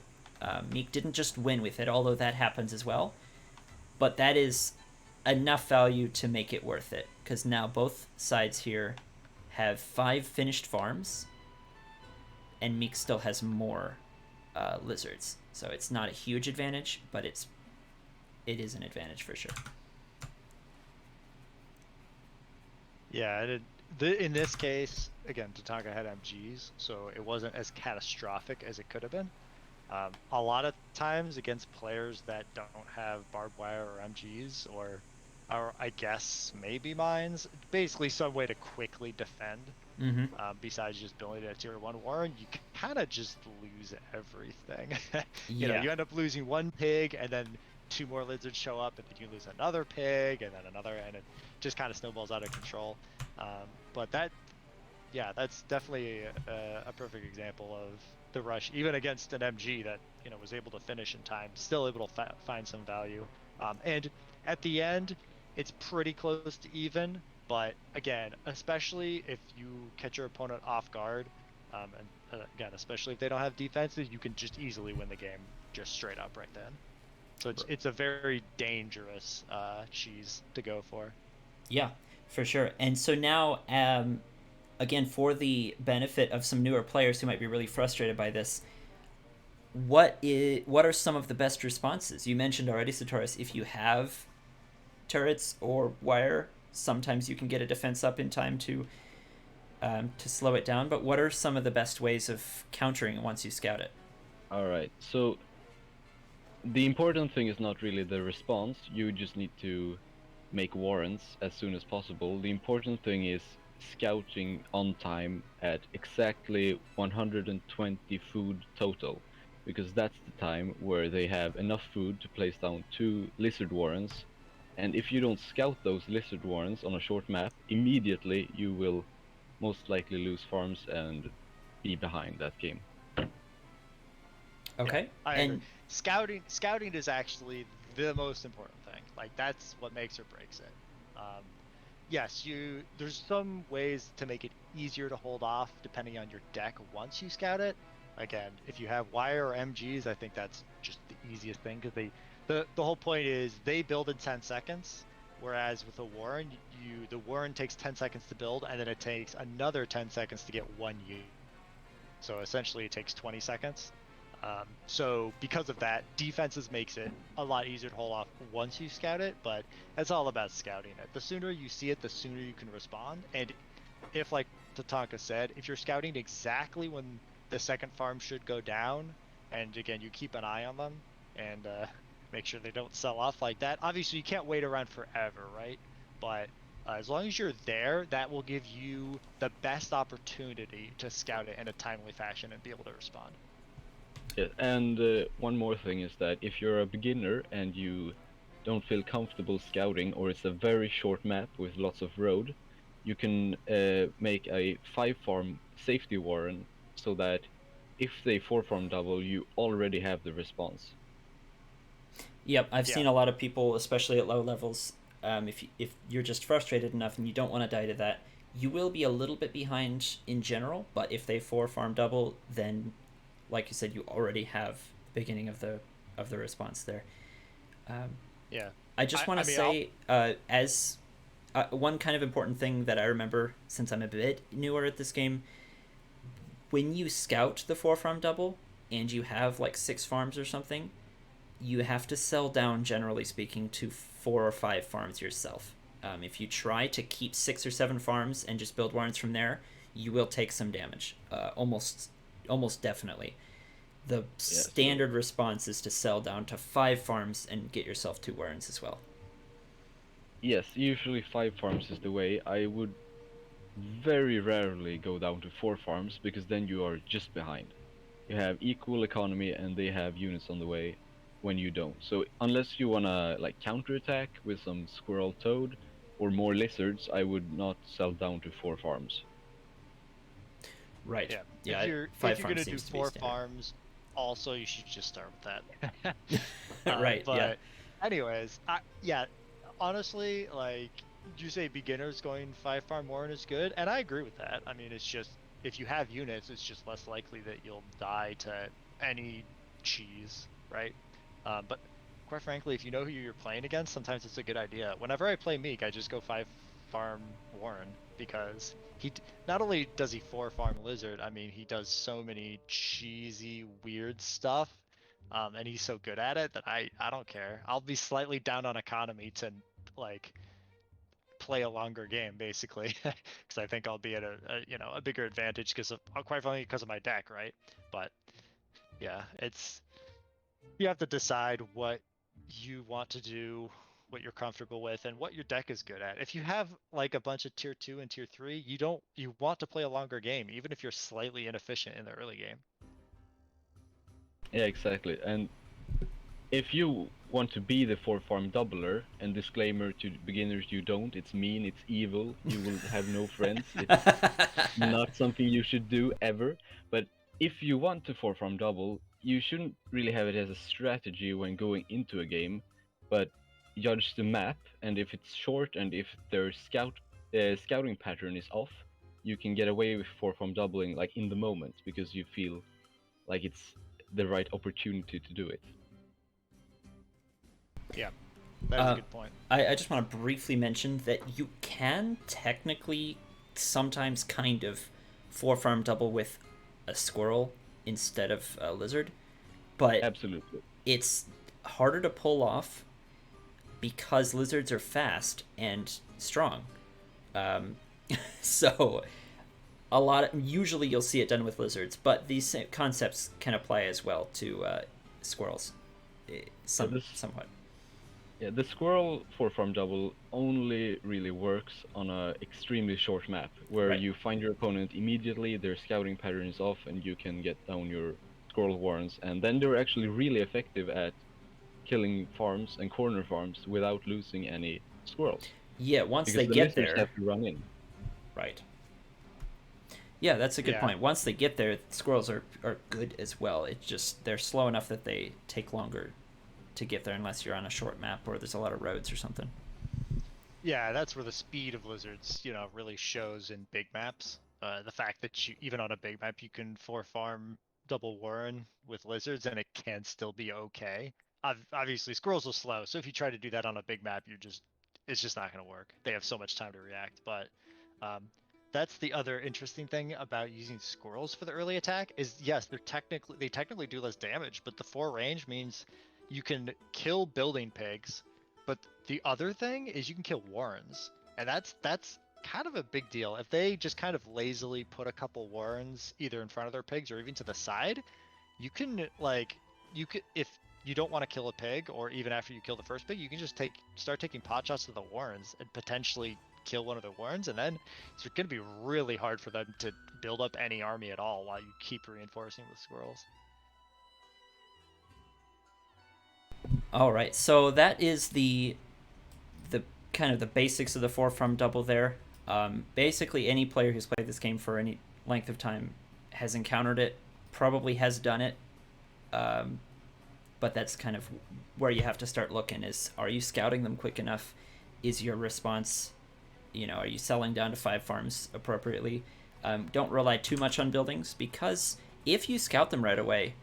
Meek didn't just win with it, although that happens as well, but that is enough value to make it worth it, because now both sides here have 5 finished farms, and Meek still has more lizards. So it's not a huge advantage, but it is an advantage for sure. Yeah, in this case, again, Tatanka had MGs, so it wasn't as catastrophic as it could have been. A lot of times against players that don't have barbed wire or MGs, or I guess maybe mines, basically some way to quickly defend, besides just building a tier 1 warren, you kind of just lose everything. You know, you end up losing 1 pig, and then 2 more lizards show up, and then you lose another pig, and then another, and it just kind of snowballs out of control. But that's definitely a perfect example of the rush, even against an MG that, you know, was able to finish in time, still able to find some value. And at the end, it's pretty close to even, but again, especially if you catch your opponent off guard, and again, especially if they don't have defenses, you can just easily win the game just straight up right then. So it's a very dangerous cheese to go for. Yeah, for sure. And so now, again, for the benefit of some newer players who might be really frustrated by this, what are some of the best responses? You mentioned already, Satoros, if you have turrets or wire, sometimes you can get a defense up in time to slow it down. But what are some of the best ways of countering once you scout it? All right, so the important thing is not really the response. You just need to make warrants as soon as possible. The important thing is scouting on time at exactly 120 food total, because that's the time where they have enough food to place down 2 lizard warrants. And if you don't scout those lizard warrants on a short map, immediately you will most likely lose farms and be behind that game. Okay. Yeah, I agree. Scouting is actually the most important thing. Like, that's what makes or breaks it. Yes, there's some ways to make it easier to hold off depending on your deck once you scout it. Again, if you have wire or MGs, I think that's just the easiest thing, because the whole point is they build in 10 seconds, whereas with a warren, the warren takes 10 seconds to build, and then it takes another 10 seconds to get 1 unit. So essentially it takes 20 seconds. So because of that, defenses makes it a lot easier to hold off once you scout it, but it's all about scouting it. The sooner you see it, the sooner you can respond. And if, like Tatanka said, if you're scouting exactly when the second farm should go down, and again, you keep an eye on them and make sure they don't sell off like that. Obviously, you can't wait around forever, right? But as long as you're there, that will give you the best opportunity to scout it in a timely fashion and be able to respond. Yeah, and one more thing is that if you're a beginner and you don't feel comfortable scouting, or it's a very short map with lots of road, you can make a 5-farm safety warren so that if they 4-farm double, you already have the response. Yep, I've Yeah. seen a lot of people, especially at low levels. If you're just frustrated enough and you don't want to die to that, you will be a little bit behind in general. But if they 4-farm double, then, like you said, you already have the beginning of the response there. Yeah. I just want to say, as one kind of important thing that I remember since I'm a bit newer at this game, when you scout the 4-farm double and you have like 6 farms or something, you have to sell down, generally speaking, to 4 or 5 farms yourself. If you try to keep 6 or 7 farms and just build warrens from there, you will take some damage. Almost definitely. The standard response is to sell down to 5 farms and get yourself 2 warrens as well. Yes, usually 5 farms is the way. I would very rarely go down to 4 farms, because then you are just behind. You have equal economy and they have units on the way when you don't. So unless you wanna like counterattack with some squirrel toad or more lizards, I would not sell down to 4 farms. Right. Yeah. If 5 you're farms gonna do seems to be 4 standard. farms, also you should just start with that. Right. But Yeah. anyways, yeah, honestly, like you say, beginners going 5-farm warren is good, and I agree with that. I mean, it's just if you have units, it's just less likely that you'll die to any cheese, right? But quite frankly, if you know who you're playing against, sometimes it's a good idea. Whenever I play Meek, I just go 5-farm warren because not only does he 4-farm lizard, I mean, he does so many cheesy, weird stuff. And he's so good at it that I don't care. I'll be slightly down on economy to like play a longer game basically, because I think I'll be at a bigger advantage because of quite frankly because of my deck, right? But yeah, it's you have to decide what you want to do, what you're comfortable with, and what your deck is good at. If you have like a bunch of tier 2 and tier 3, you want to play a longer game, even if you're slightly inefficient in the early game. Yeah, exactly. And if you want to be the 4-farm doubler, and disclaimer to beginners, you don't, it's mean, it's evil, you will have no friends, it's not something you should do ever. But if you want to 4-farm double, you shouldn't really have it as a strategy when going into a game, but judge the map, and if it's short and if their scouting pattern is off, you can get away with 4-farm doubling like in the moment, because you feel like it's the right opportunity to do it. Yeah, that's a good point. I just want to briefly mention that you can technically sometimes kind of 4-farm double with a squirrel instead of a lizard, but Absolutely. it's harder to pull off because lizards are fast and strong. Um, so usually you'll see it done with lizards, but these same concepts can apply as well to squirrels, somewhat. Yeah, the squirrel 4-farm double only really works on a extremely short map, where Right. you find your opponent immediately, their scouting pattern is off, and you can get down your squirrel warrens, and then they're actually really effective at killing farms and corner farms without losing any squirrels. Yeah, once Because they the get lizards there. have to run in. Right. Yeah, that's a good point. Once they get there, squirrels are good as well. It's just they're slow enough that they take longer to get there unless you're on a short map or there's a lot of roads or something. Yeah, that's where the speed of lizards, really shows in big maps. The fact that even on a big map, you can 4-farm double warren with lizards and it can still be okay. Obviously, squirrels are slow, so if you try to do that on a big map, it's just not going to work. They have so much time to react. But um, that's the other interesting thing about using squirrels for the early attack is yes, they technically do less damage, but the 4 range means you can kill building pigs, but the other thing is you can kill warrens, and that's kind of a big deal. If they just kind of lazily put a couple warrens either in front of their pigs or even to the side, you can like you could if you don't want to kill a pig, or even after you kill the first pig, you can just start taking pot shots to the warrens and potentially kill one of the warrens, and then it's going to be really hard for them to build up any army at all while you keep reinforcing with squirrels. All right, so that is the kind of the basics of the 4-farm double there. Basically, any player who's played this game for any length of time has encountered it, probably has done it, but that's kind of where you have to start looking is, are you scouting them quick enough? Is your response, are you selling down to 5 farms appropriately? Don't rely too much on buildings, because if you scout them right away,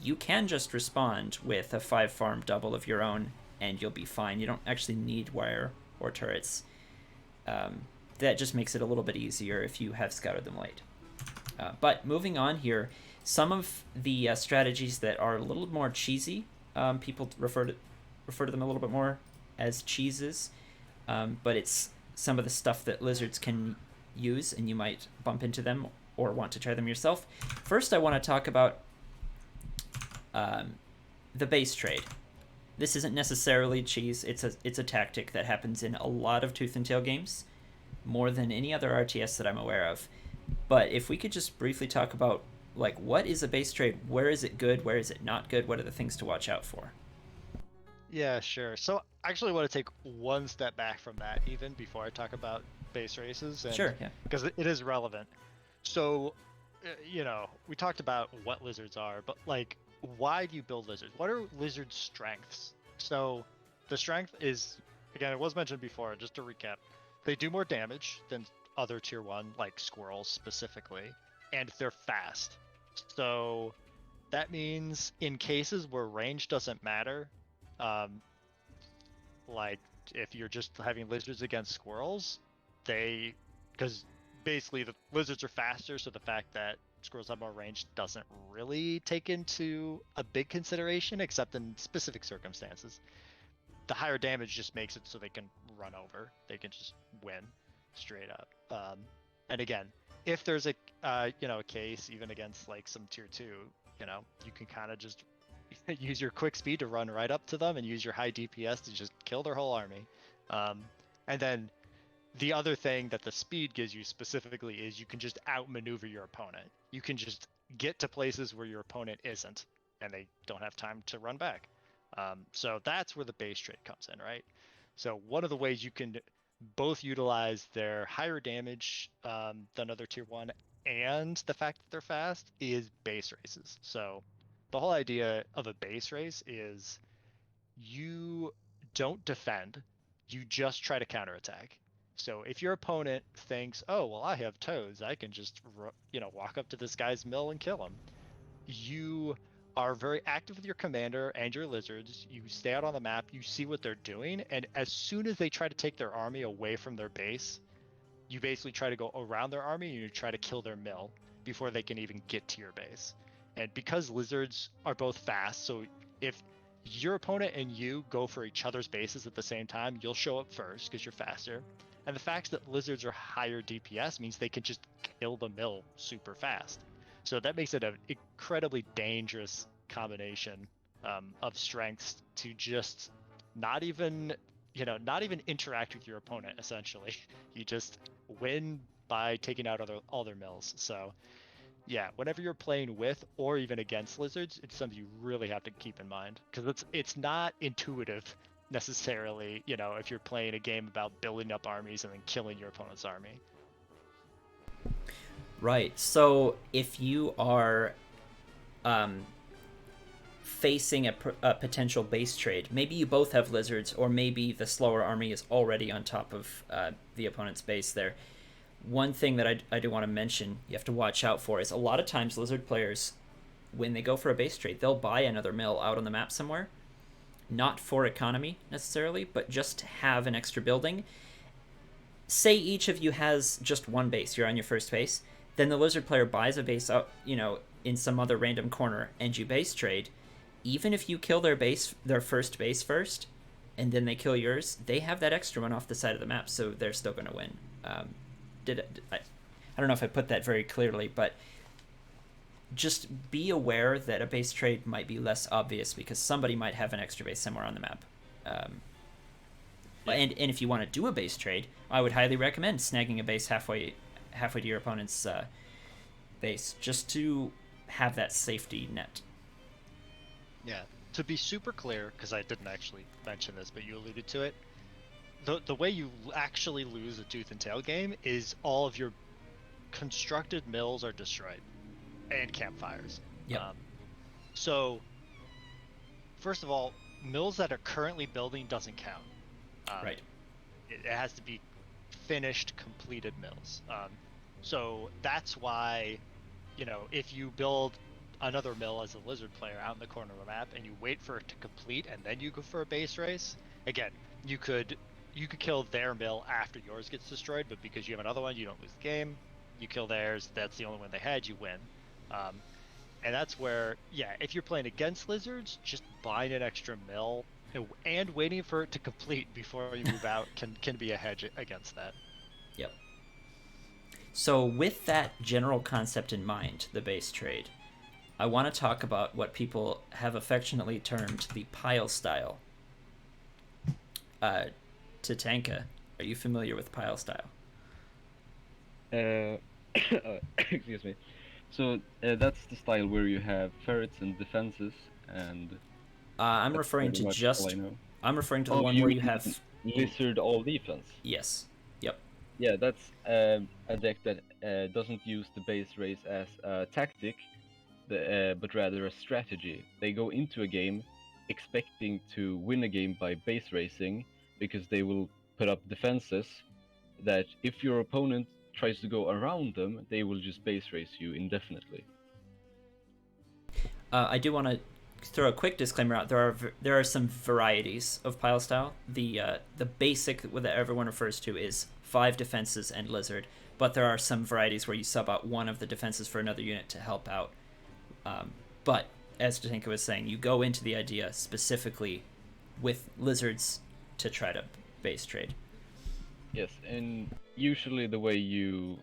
you can just respond with a 5-farm double of your own, and you'll be fine. You don't actually need wire or turrets. That just makes it a little bit easier if you have scouted them late. But moving on here, some of the strategies that are a little more cheesy, people refer to them a little bit more as cheeses, but it's some of the stuff that lizards can use, and you might bump into them or want to try them yourself. First, I want to talk about the base trade. This isn't necessarily cheese. It's a tactic that happens in a lot of Tooth and Tail games, more than any other RTS that I'm aware of. But if we could just briefly talk about, like, what is a base trade? Where is it good? Where is it not good? What are the things to watch out for? Yeah, sure. So I actually want to take one step back from that even before I talk about base races. And, Sure, yeah. Because it is relevant. So, we talked about what lizards are, but like, why do you build lizards? What are lizards' strengths? So the strength is, again, it was mentioned before, just to recap, they do more damage than other tier 1, like squirrels specifically, and they're fast. So that means in cases where range doesn't matter, like if you're just having lizards against squirrels, because basically the lizards are faster, so the fact that squirrels have more range doesn't really take into a big consideration, except in specific circumstances. The higher damage just makes it so they can run over. They can just win straight up. And again, if there's a case even against like some tier 2, you can kind of just use your quick speed to run right up to them and use your high DPS to just kill their whole army. And then the other thing that the speed gives you specifically is you can just outmaneuver your opponent. You can just get to places where your opponent isn't, and they don't have time to run back. So that's where the base trade comes in, right? So one of the ways you can both utilize their higher damage than other tier 1 and the fact that they're fast is base races. So the whole idea of a base race is you don't defend, you just try to counterattack. So if your opponent thinks, oh, well, I have toads, I can just, walk up to this guy's mill and kill him, you are very active with your commander and your lizards. You stay out on the map, you see what they're doing, and as soon as they try to take their army away from their base, you basically try to go around their army and you try to kill their mill before they can even get to your base. And because lizards are both fast, so if your opponent and you go for each other's bases at the same time, you'll show up first because you're faster. And the fact that lizards are higher DPS means they can just kill the mill super fast. So that makes it an incredibly dangerous combination of strengths to just not even interact with your opponent, essentially. You just win by taking out all their mills. So yeah, whenever you're playing with or even against lizards, it's something you really have to keep in mind, because it's not intuitive necessarily, if you're playing a game about building up armies and then killing your opponent's army. Right. So if you are facing a potential base trade, maybe you both have lizards, or maybe the slower army is already on top of the opponent's base there. One thing that I do want to mention you have to watch out for is a lot of times lizard players, when they go for a base trade, they'll buy another mill out on the map somewhere. Not for economy necessarily, but just to have an extra building. Say each of you has just one base, you're on your first base, then the lizard player buys a base out, in some other random corner, and you base trade. Even if you kill their first base first, and then they kill yours, they have that extra one off the side of the map, so they're still going to win. I don't know if I put that very clearly, but just be aware that a base trade might be less obvious because somebody might have an extra base somewhere on the map. Yeah. And if you want to do a base trade, I would highly recommend snagging a base halfway to your opponent's base, just to have that safety net. Yeah. To be super clear, because I didn't actually mention this, but you alluded to it, the way you actually lose a tooth and tail game is all of your constructed mills are destroyed and campfires. Yep. So, first of all, mills that are currently building doesn't count. Right. It has to be finished, completed mills. So that's why, if you build another mill as a lizard player out in the corner of the map and you wait for it to complete and then you go for a base race, again, you could kill their mill after yours gets destroyed, but because you have another one, you don't lose the game. You kill theirs, that's the only one they had, you win. And that's where, if you're playing against lizards, just buying an extra mill and waiting for it to complete before you move out can be a hedge against that. Yep. So with that general concept in mind, the base trade, I want to talk about what people have affectionately termed the pile style. Tatanka, are you familiar with pile style? Excuse me. So that's the style where you have ferrets and defenses, and I'm that's referring pretty to much all I know. I'm referring to the Oh, one you where you mean have. lizard all defense? Yes. Yep. Yeah, that's a deck that doesn't use the base race as a tactic, but rather a strategy. They go into a game expecting to win a game by base racing because they will put up defenses that if your opponent tries to go around them, they will just base race you indefinitely. I do want to throw a quick disclaimer out. There are some varieties of pile style. The basic that everyone refers to is 5 defenses and lizard, but there are some varieties where you sub out one of the defenses for another unit to help out. But as Tatanka was saying, you go into the idea specifically with lizards to try to base trade. Yes, and usually the way you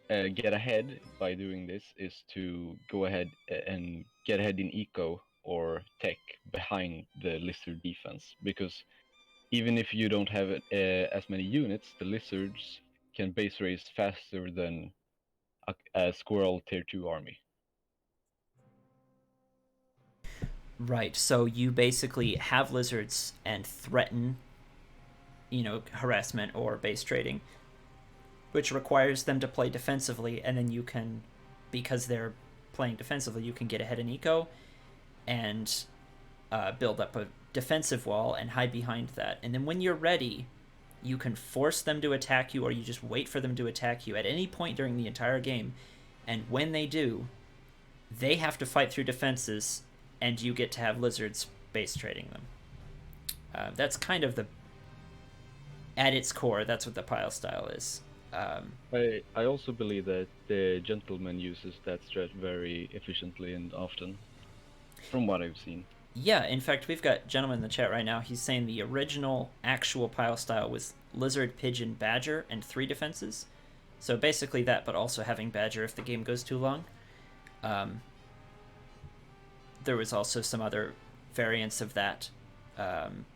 get ahead by doing this is to go ahead and get ahead in eco or tech behind the lizard defense, because even if you don't have as many units, the lizards can base race faster than a squirrel tier 2 army. Right, so you basically have lizards and threaten, harassment or base trading, which requires them to play defensively, and then you can, because they're playing defensively, you can get ahead in eco and build up a defensive wall and hide behind that. And then when you're ready, you can force them to attack you, or you just wait for them to attack you at any point during the entire game. And when they do, they have to fight through defenses, and you get to have lizards base trading them. That's kind of at its core, that's what the pile style is. I also believe that the gentleman uses that strat very efficiently and often, from what I've seen. Yeah, in fact, we've got a gentleman in the chat right now. He's saying the original actual pile style was lizard, pigeon, badger, and 3 defenses. So basically that, but also having badger if the game goes too long. There was also some other variants of that,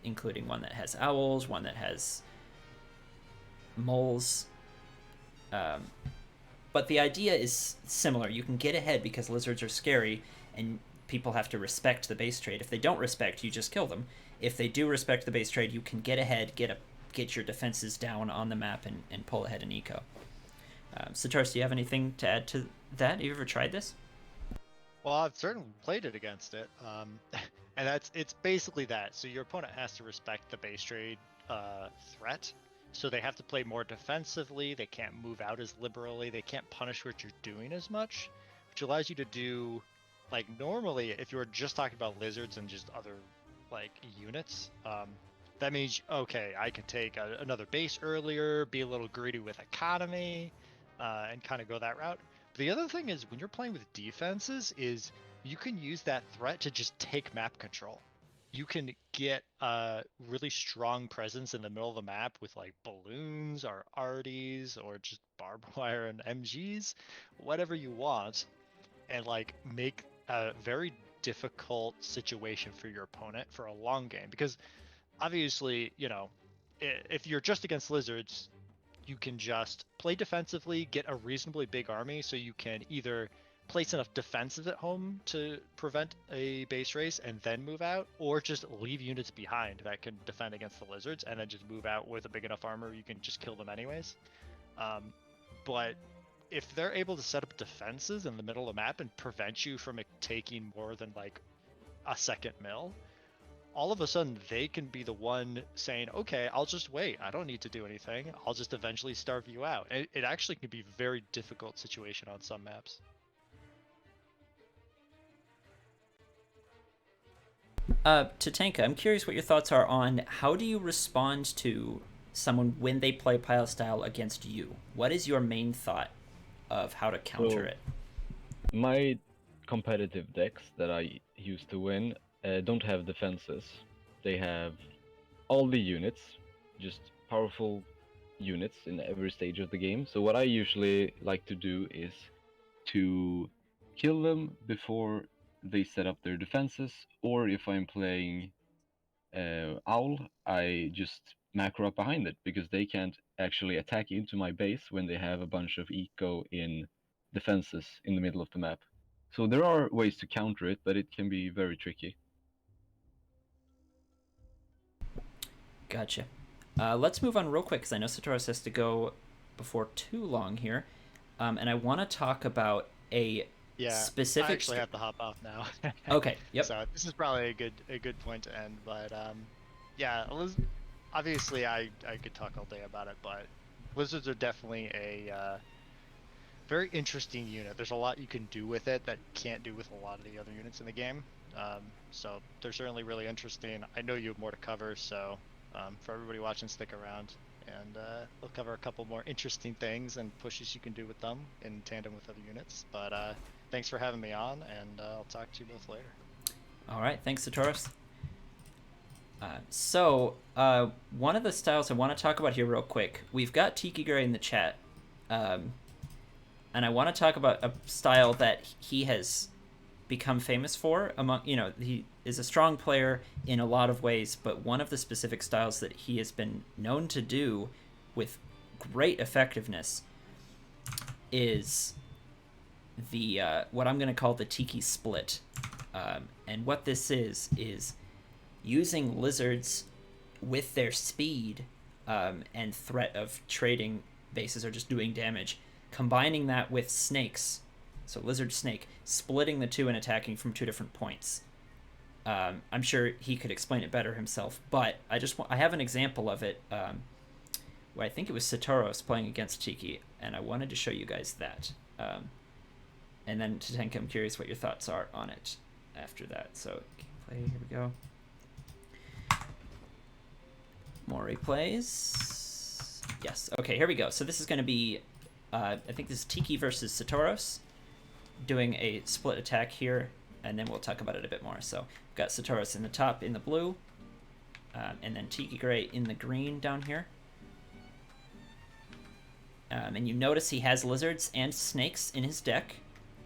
including one that has owls, one that has moles. But the idea is similar. You can get ahead because lizards are scary, and people have to respect the base trade. If they don't respect, you just kill them. If they do respect the base trade, you can get ahead, get your defenses down on the map, and pull ahead in eco. Satoros, do you have anything to add to that? Have you ever tried this? Well, I've certainly played it against it, and it's basically that. So your opponent has to respect the base trade threat, so they have to play more defensively. They can't move out as liberally. They can't punish what you're doing as much, which allows you to do, like, normally if you were just talking about lizards and just other units, that means okay, I can take another base earlier, be a little greedy with economy, and kind of go that route. The other thing is, when you're playing with defenses, is you can use that threat to just take map control. You can get a really strong presence in the middle of the map with balloons or arties or just barbed wire and MGs, whatever you want. and like make a very difficult situation for your opponent for a long game. Because obviously, you know, if you're just against lizards, you can just play defensively, get a reasonably big army, so you can either place enough defenses at home to prevent a base race and then move out, or just leave units behind that can defend against the lizards and then just move out with a big enough armor you can just kill them anyways. But if they're able to set up defenses in the middle of the map and prevent you from taking more than like a second mill, all of a sudden they can be the one saying, okay, I'll just wait, I don't need to do anything, I'll just eventually starve you out. It actually can be a very difficult situation on some maps. Tatanka, I'm curious what your thoughts are on how do you respond to someone when they play pile style against you? What is your main thought of how to counter it? My competitive decks that I use to win don't have defenses. They have all the units, just powerful units in every stage of the game. So what I usually like to do is to kill them before they set up their defenses, or if I'm playing Owl, I just macro up behind it, because they can't actually attack into my base when they have a bunch of eco in defenses in the middle of the map. So there are ways to counter it, but it can be very tricky. Gotcha. Let's move on real quick, because I know Satoros has to go before too long here. And I want to talk about a specific... I actually have to hop off now. Okay, yep. So this is probably a good point to end, but yeah, obviously I could talk all day about it, but lizards are definitely a very interesting unit. There's a lot you can do with it that you can't do with a lot of the other units in the game. So they're certainly really interesting. I know you have more to cover, so for everybody watching, stick around, and we'll cover a couple more interesting things and pushes you can do with them in tandem with other units. But thanks for having me on, and I'll talk to you both later. All right, thanks, Satoros. So one of the styles I want to talk about here real quick, we've got Tiki Gray in the chat, and I want to talk about a style that he has become famous for. He is a strong player in a lot of ways, but one of the specific styles that he has been known to do with great effectiveness is the what I'm going to call the Tiki split. And what this is using lizards with their speed and threat of trading bases or just doing damage, combining that with snakes, so lizard snake, splitting the two and attacking from two different points. I'm sure he could explain it better himself, but I have an example of it where I think it was Satoros playing against Tiki, and I wanted to show you guys that. And then Tatanka, I'm curious what your thoughts are on it after that. So gameplay, here we go. More replays. Yes. Okay, here we go. So this is going to be, I think this is Tiki versus Satoros, doing a split attack here, and then we'll talk about it a bit more. So we've got Satoros in the top in the blue, and then Tiki Gray in the green down here. And you notice he has lizards and snakes in his deck.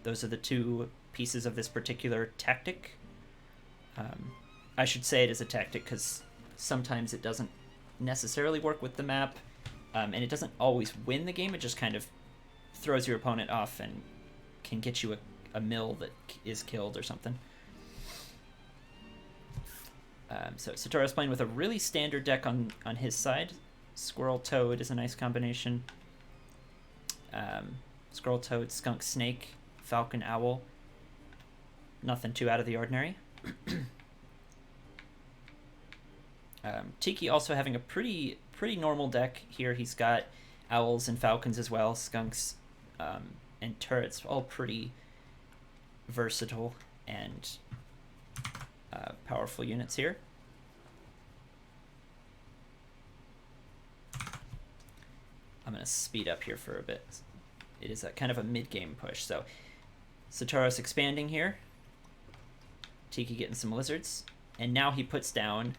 Those are the two pieces of this particular tactic. I should say it is a tactic because sometimes it doesn't necessarily work with the map, and it doesn't always win the game. It just kind of throws your opponent off and can get you a mill that is killed or something. So Satoros playing with a really standard deck on his side. Squirrel Toad is a nice combination. Squirrel Toad, Skunk Snake, Falcon Owl. Nothing too out of the ordinary. Tiki also having a pretty normal deck here. He's got owls and falcons as well, skunks, and turrets, all pretty versatile and powerful units here. I'm going to speed up here for a bit. It is a kind of a mid-game push. So Satoros expanding here. Tiki getting some lizards. And now he puts down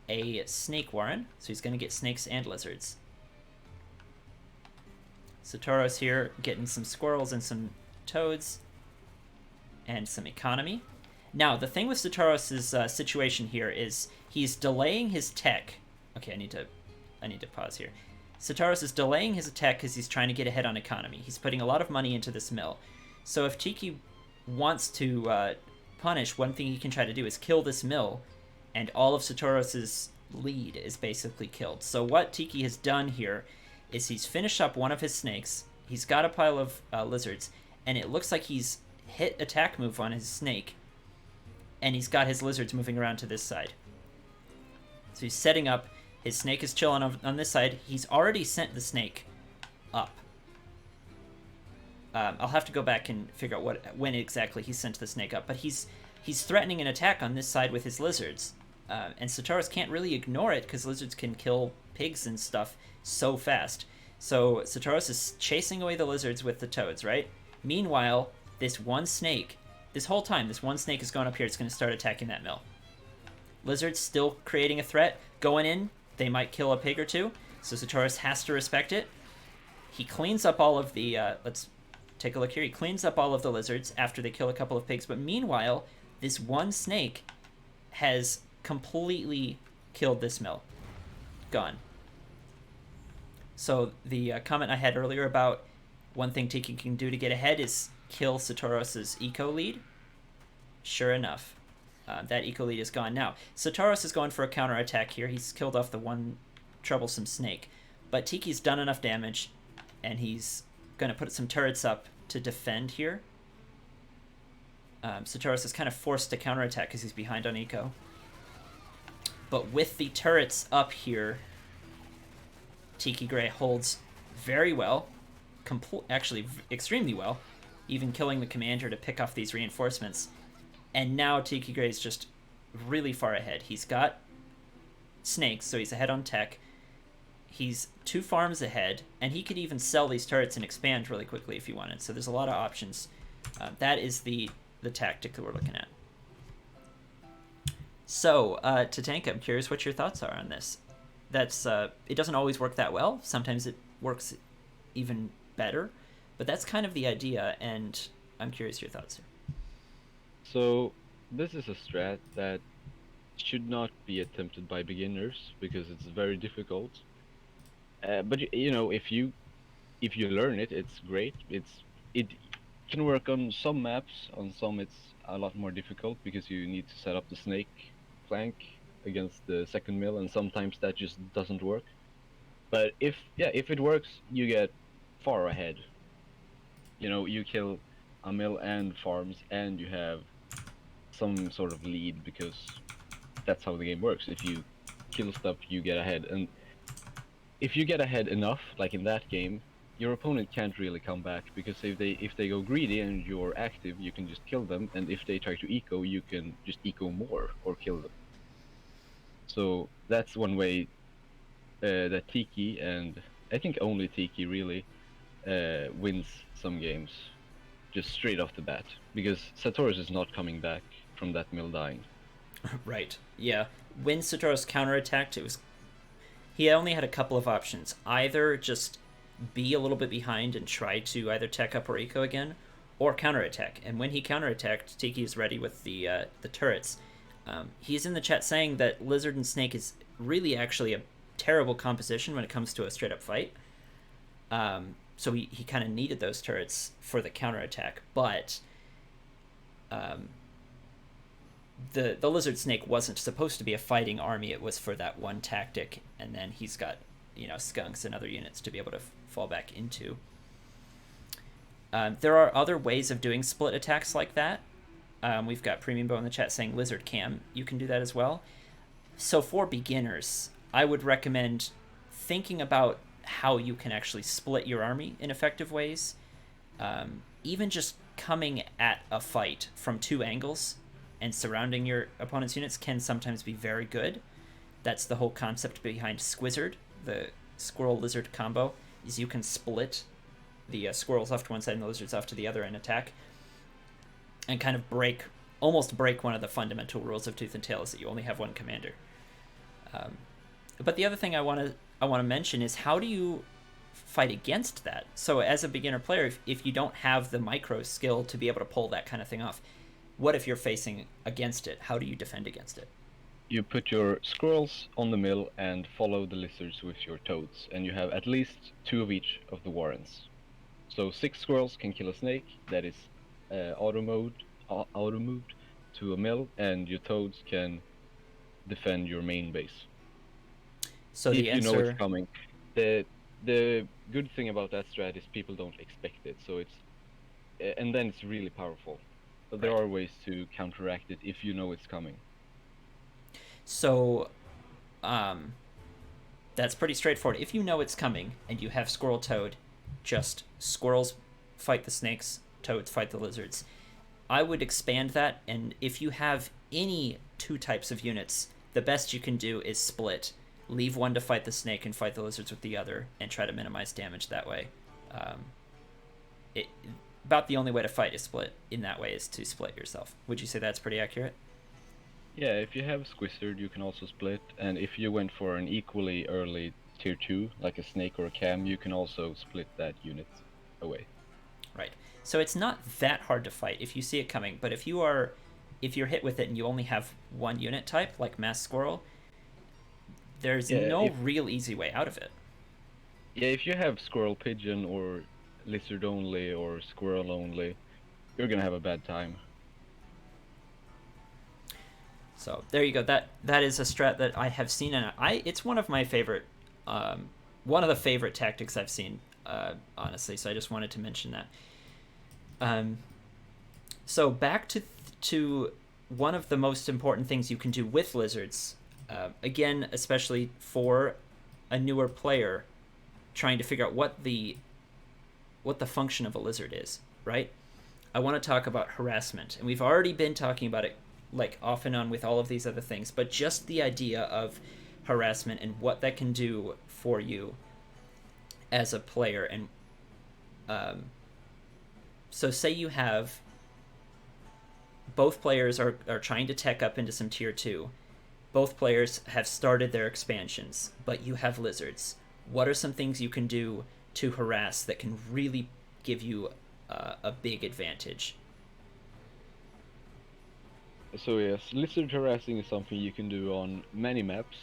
a snake warren. So he's going to get snakes and lizards. Satoros here getting some squirrels and some toads. and some economy. Now, the thing with Satoros' situation here is he's delaying his tech. Okay, I need to pause here. Satoros is delaying his attack because he's trying to get ahead on economy. He's putting a lot of money into this mill. So if Tiki wants to punish, one thing he can try to do is kill this mill, and all of Satoros' lead is basically killed. So what Tiki has done here is he's finished up one of his snakes. He's got a pile of lizards, and it looks like he's hit attack move on his snake, and he's got his lizards moving around to this side. So he's setting up. His snake is chilling on this side. He's already sent the snake up. I'll have to go back and figure out when exactly he sent the snake up, but he's threatening an attack on this side with his lizards. And Satoros can't really ignore it because lizards can kill pigs and stuff so fast. So Satoros is chasing away the lizards with the toads, right? Meanwhile, this one snake, this whole time, this one snake is going up here. It's going to start attacking that mill. Lizards still creating a threat. Going in, they might kill a pig or two. So Satoros has to respect it. He cleans up all of the... let's take a look here. He cleans up all of the lizards after they kill a couple of pigs. But meanwhile, this one snake has completely killed this mill. Gone. So the comment I had earlier about one thing Tiki can do to get ahead is kill Satoros' eco lead. Sure enough, that eco lead is gone. Now, Satoros is going for a counterattack here. He's killed off the one troublesome snake. But Tiki's done enough damage, and he's going to put some turrets up to defend here. Satoros is kind of forced to counterattack because he's behind on eco. But with the turrets up here, Tiki Gray holds very well, actually extremely well, even killing the commander to pick off these reinforcements. And now Tiki Gray is just really far ahead. He's got snakes, so he's ahead on tech. He's 2 farms ahead, and he could even sell these turrets and expand really quickly if he wanted. So there's a lot of options. That is the tactic that we're looking at. So, Tatanka, I'm curious what your thoughts are on this. That's it doesn't always work that well. Sometimes it works even better, but that's kind of the idea, and I'm curious your thoughts here. So this is a strat that should not be attempted by beginners because it's very difficult. But you know, if you learn it, it's great. It can work on some maps. On some, it's a lot more difficult because you need to set up the snake flank against the second mill, and sometimes that just doesn't work. But if it works, you get far ahead. You know, you kill a mill and farms, and you have some sort of lead because that's how the game works. If you kill stuff, you get ahead, and if you get ahead enough, like in that game, your opponent can't really come back because if they go greedy and you're active, you can just kill them, and if they try to eco, you can just eco more or kill them. So that's one way that Tiki, and I think only Tiki really, wins some games just straight off the bat, because Satoros is not coming back from that mill dying. Right, yeah. When Satoros counterattacked, he only had a couple of options. Either just be a little bit behind and try to either tech up or eco again, or counterattack. And when he counterattacked, Tiki is ready with the turrets. He's in the chat saying that Lizard and Snake is really actually a terrible composition when it comes to a straight-up fight. So he kind of needed those turrets for the counterattack, but the Lizard Snake wasn't supposed to be a fighting army. It was for that one tactic, and then he's got, you know, skunks and other units to be able to fall back into. There are other ways of doing split attacks like that. We've got Premium Bow in the chat saying Lizard Cam. You can do that as well. So for beginners, I would recommend thinking about how you can actually split your army in effective ways. Even just coming at a fight from 2 angles and surrounding your opponent's units can sometimes be very good. That's the whole concept behind Squizzard, the squirrel-lizard combo, is you can split the squirrels off to one side and the lizards off to the other and attack, and kind of almost break one of the fundamental rules of Tooth and Tail, is that you only have one commander. But the other thing I want to mention is, how do you fight against that. So as a beginner player, if you don't have the micro skill to be able to pull that kind of thing off, what if you're facing against it? How do you defend against it? You put your squirrels on the mill and follow the lizards with your toads, and you have at least 2 of each of the warrens. So 6 squirrels can kill a snake that is auto moved to a mill, and your toads can defend your main base. So if the you answer... know it's coming. The good thing about that strat is people don't expect it, so and then it's really powerful. But there Right. are ways to counteract it if you know it's coming. So that's pretty straightforward. If you know it's coming and you have squirrel toad, just squirrels fight the snakes, toads fight the lizards. I would expand that, and if you have any 2 types of units, the best you can do is split. Leave one to fight the snake and fight the lizards with the other, and try to minimize damage that way. About the only way to fight is split in that way is to split yourself. Would you say that's pretty accurate? Yeah, if you have Squizzard, you can also split, and if you went for an equally early tier 2, like a snake or a cam, you can also split that unit away. Right. So it's not that hard to fight if you see it coming, but if you're hit with it and you only have one unit type, like mass squirrel, there's no real easy way out of it. Yeah, if you have squirrel pigeon or lizard only or squirrel only, you're gonna have a bad time. So there you go. That is a strat that I have seen, and it's one of my favorite, one of the favorite tactics I've seen, honestly. So I just wanted to mention that. So back to one of the most important things you can do with lizards, again, especially for a newer player trying to figure out what the function of a lizard is, right? I want to talk about harassment, and we've already been talking about it like off and on with all of these other things, but just the idea of harassment and what that can do for you as a player. And so say you have both players are trying to tech up into some tier 2. Both players have started their expansions, but you have lizards. What are some things you can do to harass that can really give you a big advantage? So yes, lizard harassing is something you can do on many maps,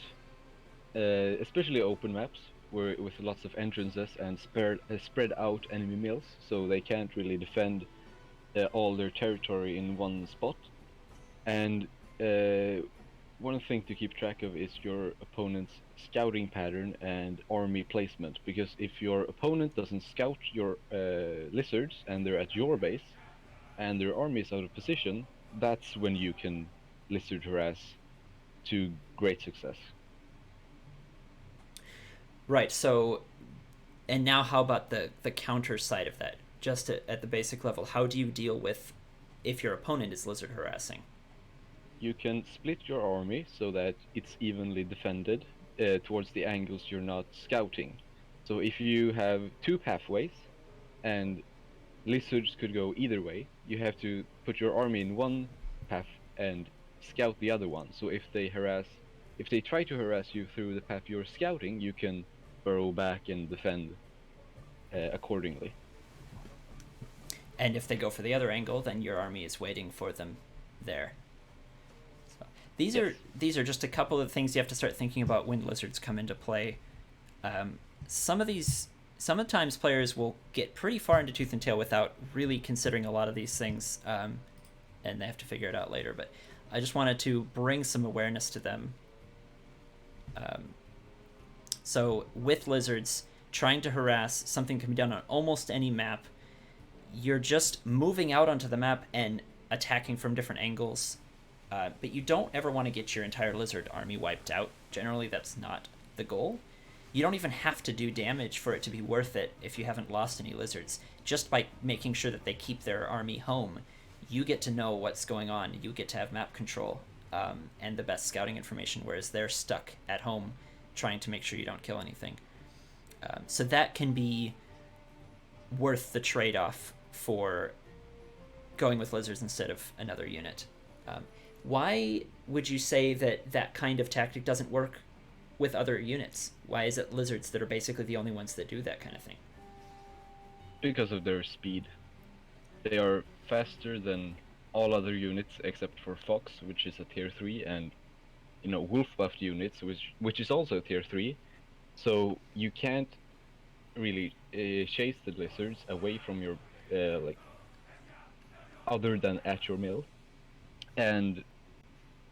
especially open maps, with lots of entrances and spread out enemy mills, so they can't really defend all their territory in one spot. And one thing to keep track of is your opponent's scouting pattern and army placement, because if your opponent doesn't scout your lizards and they're at your base and their army is out of position, that's when you can lizard harass to great success. Right, so, and now how about the counter side of that? Just at the basic level, how do you deal with if your opponent is lizard harassing? You can split your army so that it's evenly defended towards the angles you're not scouting. So if you have 2 pathways and lizards could go either way, you have to put your army in one path and scout the other one. So if they try to harass you through the path you're scouting, you can burrow back and defend accordingly. And if they go for the other angle, then your army is waiting for them there. So these are just a couple of things you have to start thinking about when lizards come into play. Sometimes players will get pretty far into Tooth and Tail without really considering a lot of these things, and they have to figure it out later. But I just wanted to bring some awareness to them. So with lizards, trying to harass, something can be done on almost any map. You're just moving out onto the map and attacking from different angles, but you don't ever want to get your entire lizard army wiped out. Generally, that's not the goal. You don't even have to do damage for it to be worth it if you haven't lost any lizards. Just by making sure that they keep their army home, you get to know what's going on. You get to have map control and the best scouting information, whereas they're stuck at home trying to make sure you don't kill anything. So that can be worth the trade-off for going with lizards instead of another unit. Why would you say that kind of tactic doesn't work with other units? Why is it lizards that are basically the only ones that do that kind of thing? Because of their speed. They are faster than all other units except for Fox, which is a tier 3, and wolf buffed units, which is also tier 3. So you can't really chase the lizards away from your like other than at your mill, and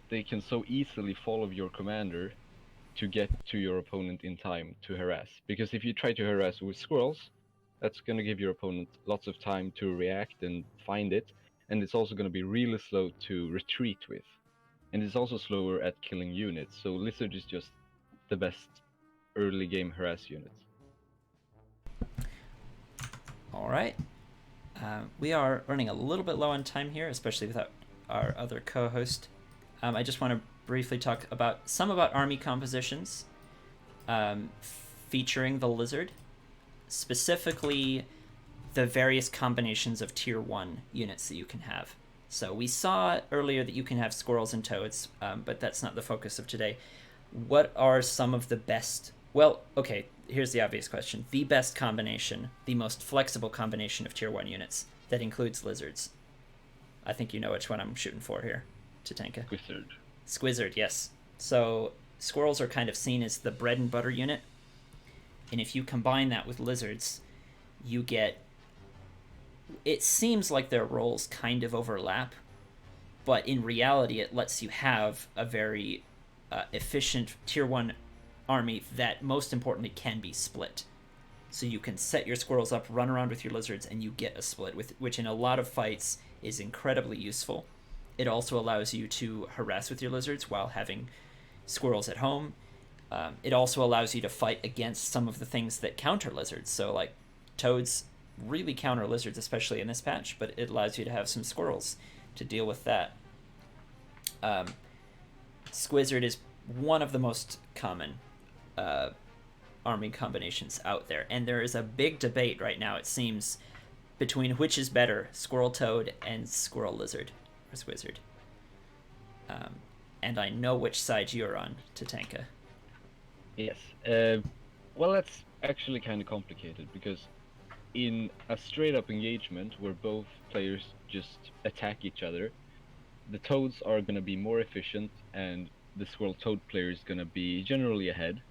they can so easily follow your commander to get to your opponent in time to harass. Because if you try to harass with squirrels, that's going to give your opponent lots of time to react and find it, and it's also going to be really slow to retreat with. And it's also slower at killing units, so Lizard is just the best early game harass unit. Alright. We are running a little bit low on time here, especially without our other co-host. I just want to briefly talk about army compositions featuring the lizard, specifically the various combinations of tier 1 units that you can have. So we saw earlier that you can have squirrels and toads, but that's not the focus of today. What are some of the best... Well, okay, here's the obvious question. The best combination, the most flexible combination of tier 1 units that includes lizards. I think you know which one I'm shooting for here, Tatanka. Squizzard, yes. So squirrels are kind of seen as the bread and butter unit, and if you combine that with lizards, you get... It seems like their roles kind of overlap, but in reality it lets you have a very efficient tier 1 army that, most importantly, can be split. So you can set your squirrels up, run around with your lizards, and you get a split, which in a lot of fights is incredibly useful. It also allows you to harass with your lizards while having squirrels at home. It also allows you to fight against some of the things that counter lizards. So, like, toads really counter lizards, especially in this patch, but it allows you to have some squirrels to deal with that. Squizzard is one of the most common army combinations out there, and there is a big debate right now, it seems, between which is better, Squirrel Toad and Squirrel Lizard, or Squizzard. And I know which side you're on, Tatanka. Yes. Well, that's actually kind of complicated, because in a straight-up engagement where both players just attack each other, the toads are going to be more efficient, and the Squirrel Toad player is going to be generally ahead.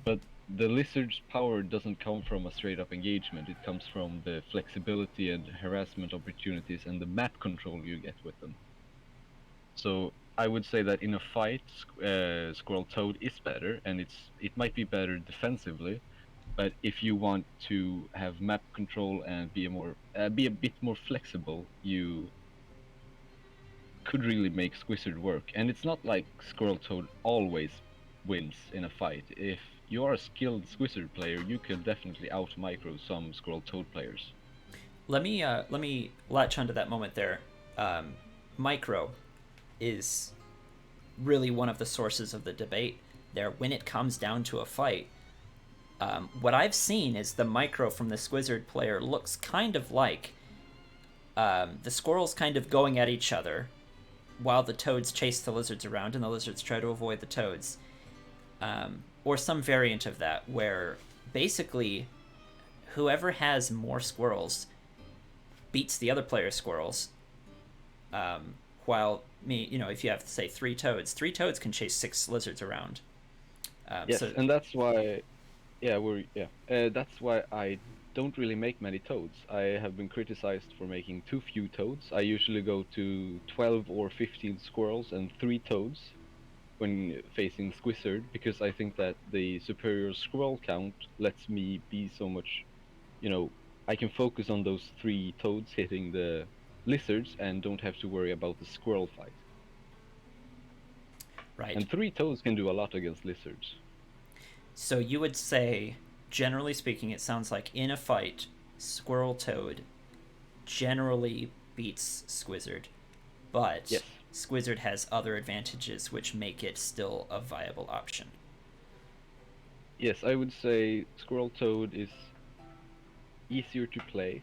But the lizard's power doesn't come from a straight-up engagement. It comes from the flexibility and harassment opportunities and the map control you get with them. So I would say that in a fight, Squirrel Toad is better, and it might be better defensively. But if you want to have map control and be a bit more flexible, you could really make Squizzard work. And it's not like Squirrel Toad always wins in a fight. If you are a skilled Squizzard player, you can definitely out-micro some Squirrel Toad players. Let me latch onto that moment there. Micro is really one of the sources of the debate there when it comes down to a fight. What I've seen is the micro from the Squizzard player looks kind of like the squirrels kind of going at each other while the toads chase the lizards around and the lizards try to avoid the toads. Or some variant of that, where basically whoever has more squirrels beats the other player's squirrels. While if you have, say, three toads can chase 6 lizards around. Yes, and that's why, that's why I don't really make many toads. I have been criticized for making too few toads. I usually go to 12 or 15 squirrels and 3 toads when facing Squizzard, because I think that the superior squirrel count lets me be so much, I can focus on those 3 toads hitting the lizards and don't have to worry about the squirrel fight. Right. And 3 toads can do a lot against lizards. So you would say, generally speaking, it sounds like in a fight, Squirrel Toad generally beats Squizzard, but yes. Squizzard has other advantages which make it still a viable option. Yes, I would say Squirrel Toad is easier to play.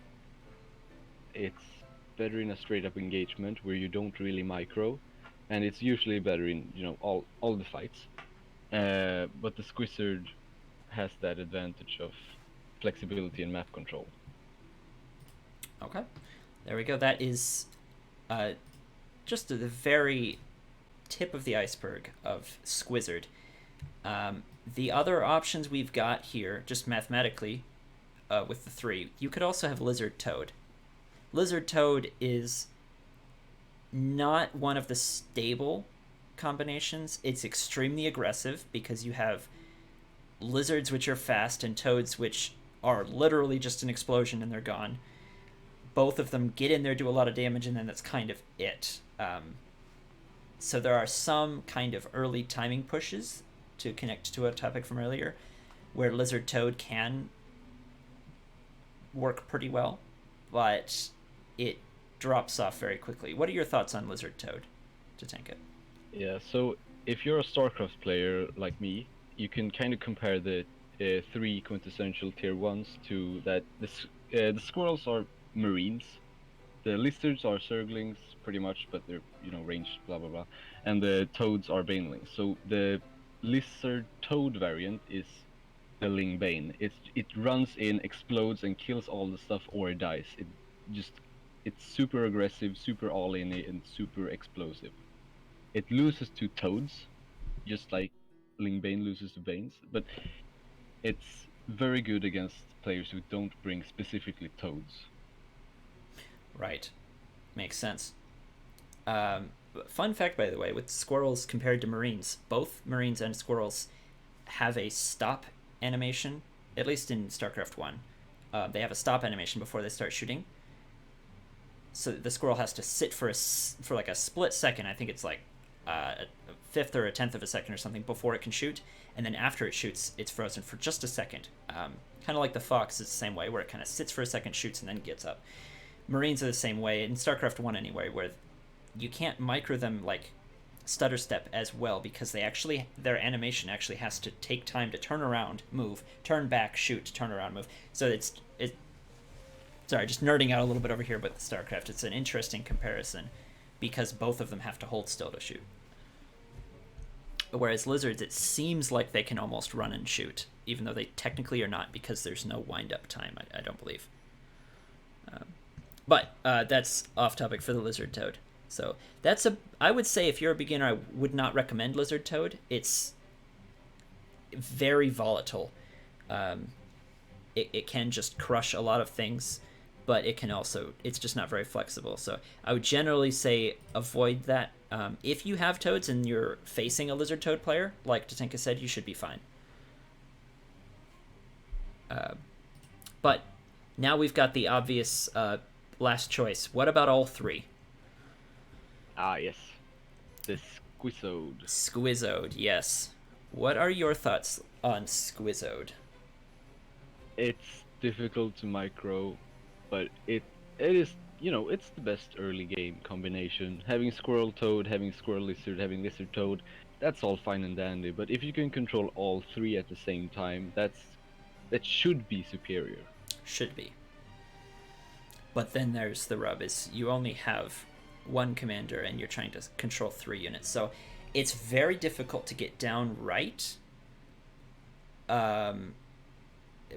It's better in a straight-up engagement where you don't really micro, and it's usually better in all the fights. But the Squizzard has that advantage of flexibility and map control. Okay, there we go. That is just the very tip of the iceberg of Squizzard. The other options we've got here, just mathematically, with the three, you could also have Lizard Toad. Lizard Toad is not one of the stable combinations. It's extremely aggressive because you have lizards which are fast and toads which are literally just an explosion and they're gone. Both of them get in there, do a lot of damage, and then that's kind of it. So there are some kind of early timing pushes, to connect to a topic from earlier, where Lizard Toad can work pretty well, but it drops off very quickly. What are your thoughts on Lizard Toad, Tatanka? Yeah, so if you're a StarCraft player like me, you can kind of compare the three quintessential tier 1s to that. The squirrels are marines, the lizards are zerglings pretty much, but they're ranged, blah blah blah, and the toads are banelings. So the lizard toad variant is the Ling Bane. It runs in, explodes, and kills all the stuff, or it dies. It's super aggressive, super all in, and super explosive. It loses to toads, just like Ling Bane loses to Banes, but it's very good against players who don't bring specifically toads. Right. Makes sense. Fun fact, by the way, with squirrels compared to marines, both marines and squirrels have a stop animation, at least in StarCraft 1. They have a stop animation before they start shooting. So the squirrel has to sit for like a split second. I think it's like a fifth or a tenth of a second or something before it can shoot, and then after it shoots, it's frozen for just a second. Kind of like the fox is the same way, where it kind of sits for a second, shoots, and then gets up. Marines are the same way in StarCraft 1 anyway, where you can't micro them like stutter step as well because their animation actually has to take time to turn around, move, turn back, shoot, turn around, move. So it's sorry, just nerding out a little bit over here, but StarCraft, it's an interesting comparison because both of them have to hold still to shoot. Whereas lizards, it seems like they can almost run and shoot, even though they technically are not because there's no wind-up time, I don't believe. But that's off topic for the Lizard Toad. So I would say if you're a beginner, I would not recommend Lizard Toad. It's very volatile. It can just crush a lot of things, but it's just not very flexible. So I would generally say avoid that. If you have toads and you're facing a Lizard Toad player, like Tatanka said, you should be fine. But now we've got the obvious last choice. What about all three? Ah, yes. The Squizzode. Squizzode, yes. What are your thoughts on Squizzode? It's difficult to micro, but it is, it's the best early game combination. Having Squirrel Toad, having Squirrel Lizard, having Lizard Toad, that's all fine and dandy, but if you can control all three at the same time, that should be superior. Should be. But then there's the rub, is you only have one commander and you're trying to control 3 units. So it's very difficult to get down right.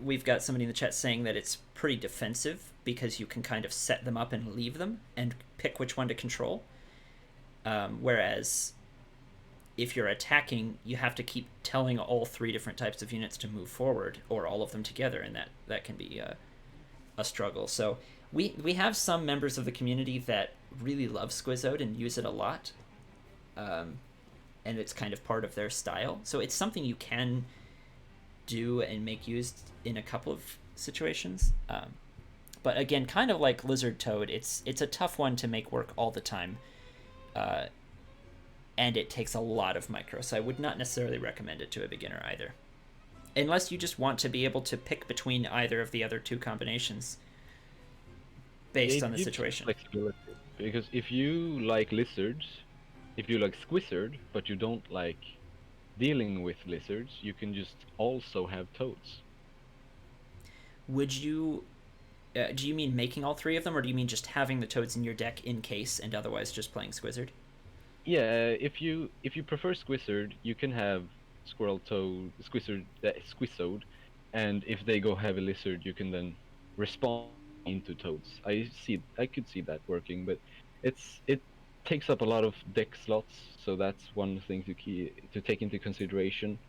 We've got somebody in the chat saying that it's pretty defensive because you can kind of set them up and leave them and pick which one to control. Whereas if you're attacking, you have to keep telling all 3 different types of units to move forward, or all of them together, and that can be a struggle. So we have some members of the community that really love Squizzode and use it a lot, and it's kind of part of their style. So it's something you can do and make used in a couple of situations. But again, kind of like Lizard Toad, it's a tough one to make work all the time, and it takes a lot of micro. So I would not necessarily recommend it to a beginner either, unless you just want to be able to pick between either of the other 2 combinations based on the situation. Flexibility. Because if you like lizards, if you like Squizzard, but you don't like dealing with lizards, you can just also have toads. Would you... do you mean making all 3 of them, or do you mean just having the toads in your deck in case and otherwise just playing Squizzard? Yeah, if you prefer Squizzard, you can have Squirrel Toad, Squisode, and if they go heavy lizard, you can then respond into toads. I could see that working, but it takes up a lot of deck slots, so that's one thing to take into consideration.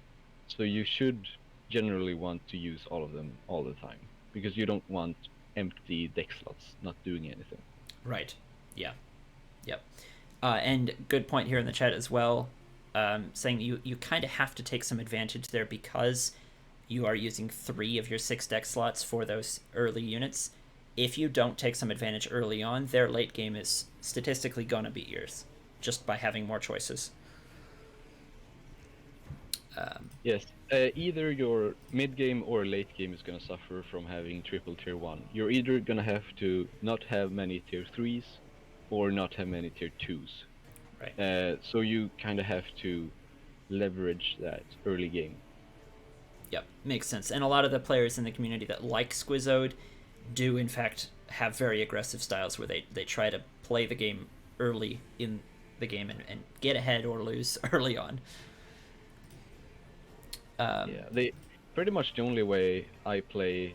So you should generally want to use all of them all the time because you don't want empty deck slots not doing anything. Right. Yeah. Yep. And good point here in the chat as well, saying you kind of have to take some advantage there because you are using 3 of your 6 deck slots for those early units. If you don't take some advantage early on, their late game is statistically gonna beat yours, just by having more choices. Yes, either your mid game or late game is gonna suffer from having triple tier 1. You're either gonna have to not have many tier 3s or not have many tier 2s. Right. So you kind of have to leverage that early game. Yep, makes sense. And a lot of the players in the community that like Squizode do, in fact, have very aggressive styles where they try to play the game early in the game and get ahead or lose early on. They pretty much the only way I play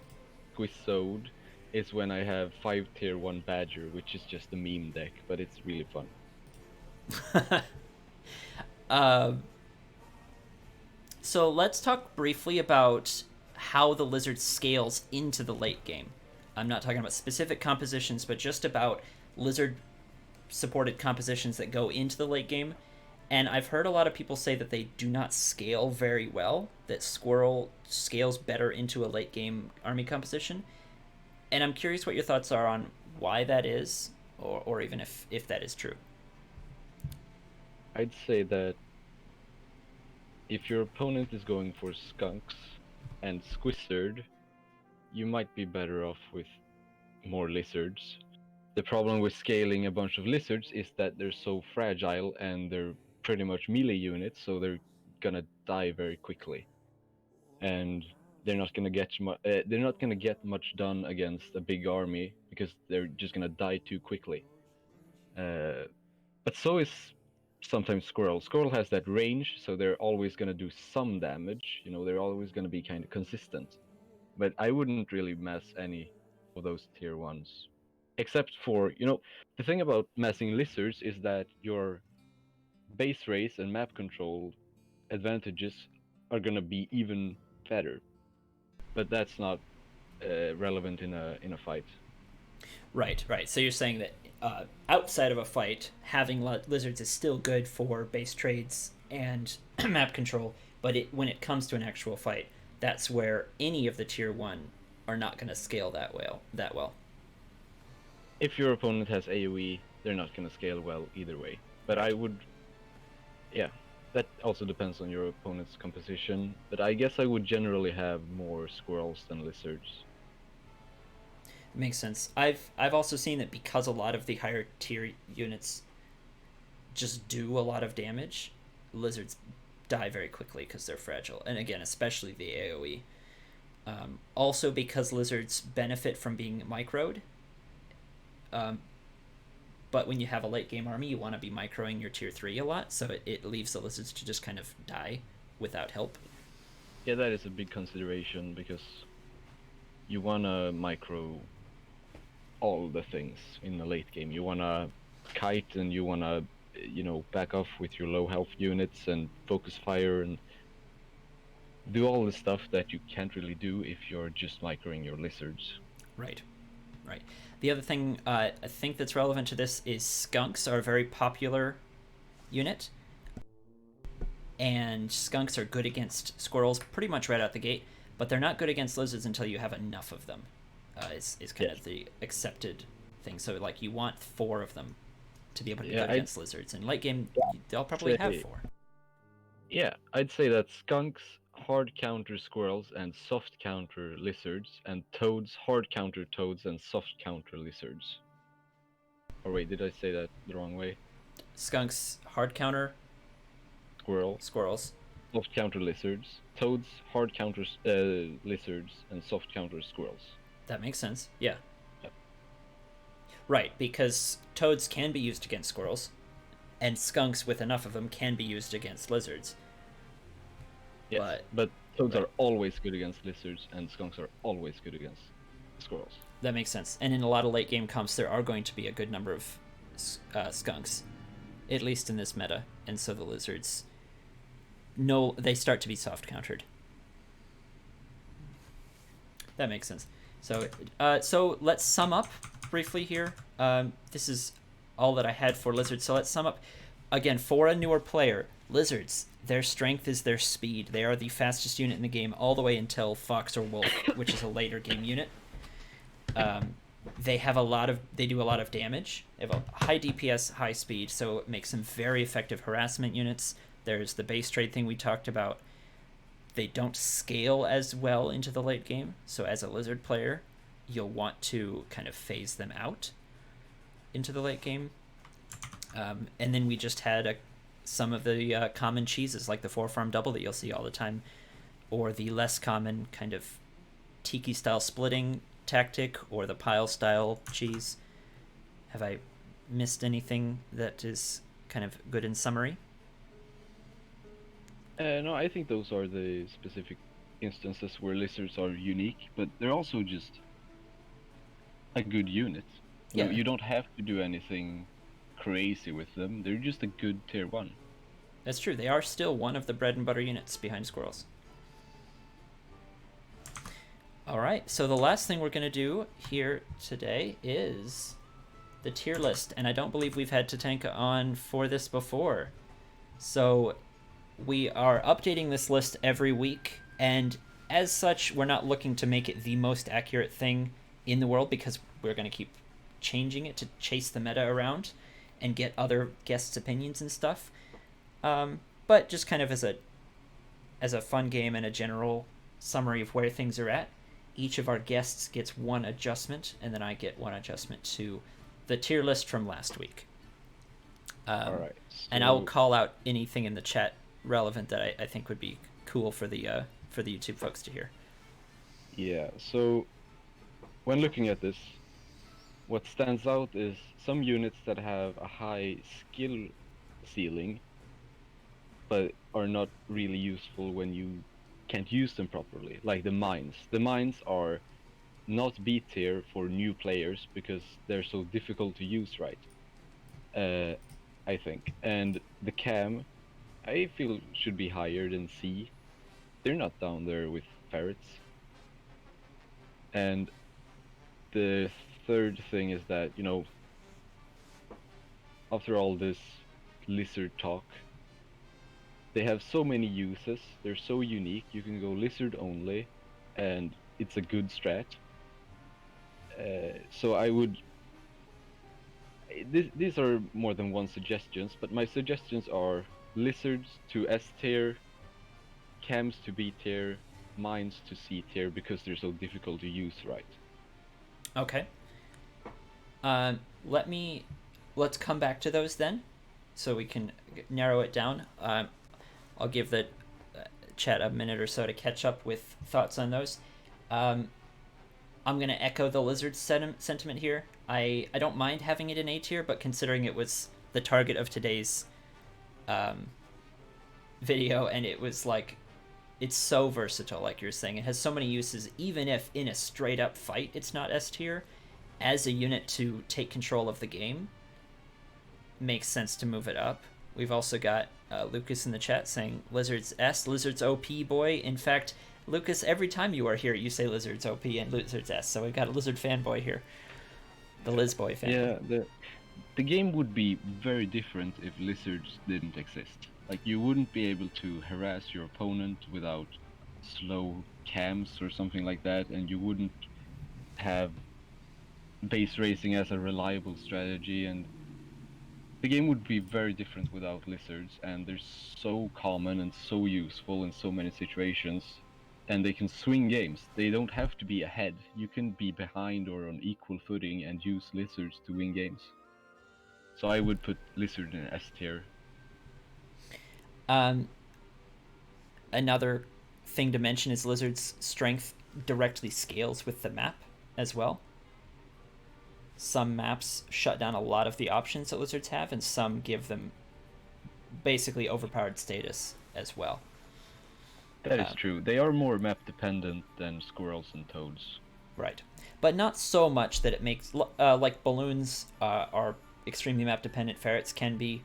Squisode is when I have 5 tier 1 Badger, which is just a meme deck, but it's really fun. So let's talk briefly about how the lizard scales into the late game. I'm not talking about specific compositions, but just about lizard supported compositions that go into the late game. And I've heard a lot of people say that they do not scale very well, that Squirrel scales better into a late game army composition. And I'm curious what your thoughts are on why that is, or even if that is true. I'd say that if your opponent is going for Skunks and Squizard, you might be better off with more lizards. The problem with scaling a bunch of lizards is that they're so fragile and they're pretty much melee units, so they're gonna die very quickly, and they're not gonna get much done against a big army because they're just gonna die too quickly. But so is sometimes Squirrel. Squirrel has that range, so they're always gonna do some damage. You know, they're always gonna be kind of consistent. But I wouldn't really mass any of those tier 1s. Except for, the thing about massing lizards is that your base race and map control advantages are gonna be even better. But that's not relevant in a fight. Right. So you're saying that outside of a fight, having lizards is still good for base trades and map control, but when it comes to an actual fight, that's where any of the tier 1 are not going to scale that well. If your opponent has AoE, they're not going to scale well either way. But that also depends on your opponent's composition. But I guess I would generally have more squirrels than lizards. Makes sense. I've also seen that because a lot of the higher tier units just do a lot of damage, lizards die very quickly because they're fragile, and again, especially the AoE. Also, because lizards benefit from being microed. But when you have a late game army, you want to be microing your tier 3 a lot, so it leaves the lizards to just kind of die without help. Yeah, that is a big consideration because you want to micro all the things in the late game. You want to kite and you want to, back off with your low health units and focus fire and do all the stuff that you can't really do if you're just microing your lizards. Right. The other thing I think that's relevant to this is skunks are a very popular unit, and skunks are good against squirrels pretty much right out the gate, but they're not good against lizards until you have enough of them. Is kind of the accepted thing. So like you want 4 of them to be able to be good against lizards. In late game, they'll probably have 4. Yeah, I'd say that skunks hard counter squirrels and soft counter lizards, and toads hard counter toads and soft counter lizards. Or wait, did I say that the wrong way? Skunks hard counter squirrels. Soft counter lizards. Toads hard counter lizards and soft counter squirrels. That makes sense. Yeah. Right, because toads can be used against squirrels, and skunks with enough of them can be used against lizards. But but toads right. are always good against lizards, and skunks are always good against squirrels. That makes sense. And in a lot of late game comps, there are going to be a good number of skunks, at least in this meta. And so the lizards, no, they start to be soft countered. That makes sense. So, so let's sum up briefly here. This is all that I had for lizards. So let's sum up. Again, for a newer player, lizards, their strength is their speed. They are the fastest unit in the game all the way until fox or wolf, which is a later game unit. They do a lot of damage. They have a high DPS, high speed, so it makes them very effective harassment units. There's the base trade thing we talked about. They don't scale as well into the late game, so as a lizard player, you'll want to kind of phase them out into the late game. And then we just had some of the common cheeses, like the 4-farm double that you'll see all the time, or the less common kind of tiki-style splitting tactic, or the pile-style cheese. Have I missed anything that is kind of good in summary? No, I think those are the specific instances where lizards are unique, but they're also just a good unit. Yeah. You don't have to do anything crazy with them. They're just a good tier 1. That's true. They are still one of the bread and butter units behind squirrels. All right, so the last thing we're going to do here today is the tier list, and I don't believe we've had Tatanka on for this before. So we are updating this list every week, and as such, we're not looking to make it the most accurate thing in the world, because we're going to keep changing it to chase the meta around and get other guests' opinions and stuff. But just kind of as a fun game and a general summary of where things are at, each of our guests gets one adjustment, and then I get one adjustment to the tier list from last week. All right. So... And I'll call out anything in the chat relevant that I think would be cool for the YouTube folks to hear. Yeah, so when looking at this, what stands out is some units that have a high skill ceiling, but are not really useful when you can't use them properly, like the mines. The mines are not B tier for new players because they're so difficult to use right, I think. And the cam, I feel, should be higher than C. They're not down there with ferrets. And the third thing is that, you know, after all this lizard talk, they have so many uses, they're so unique. You can go lizard only, and it's a good strat. So I would... These are more than one suggestions, but my suggestions are lizards to S tier, cams to B tier, mines to C tier, because they're so difficult to use right. Okay. Let's come back to those then, so we can narrow it down. I'll give the chat a minute or so to catch up with thoughts on those. I'm going to echo the lizard sentiment here. I don't mind having it in A tier, but considering it was the target of today's video, and it was like, it's so versatile, like you're saying. It has so many uses, even if in a straight up fight it's not S tier. As a unit to take control of the game, makes sense to move it up. We've also got Lucas in the chat saying Lizard's S, Lizard's OP boy. In fact, Lucas, every time you are here, you say Lizard's OP and Lizard's S. So we've got a Lizard fanboy here, the Liz boy fan. Yeah, the game would be very different if lizards didn't exist. Like, you wouldn't be able to harass your opponent without slow cams or something like that, and you wouldn't have base racing as a reliable strategy, and the game would be very different without lizards, and they're so common and so useful in so many situations, and they can swing games. They don't have to be ahead. You can be behind or on equal footing and use lizards to win games. So I would put lizard in S tier. Another thing to mention is lizard's strength directly scales with the map as well. Some maps shut down a lot of the options that lizards have, and some give them basically overpowered status as well. That is true. They are more map dependent than squirrels and toads. Right. But not so much that it makes, like balloons are extremely map dependent, ferrets can be,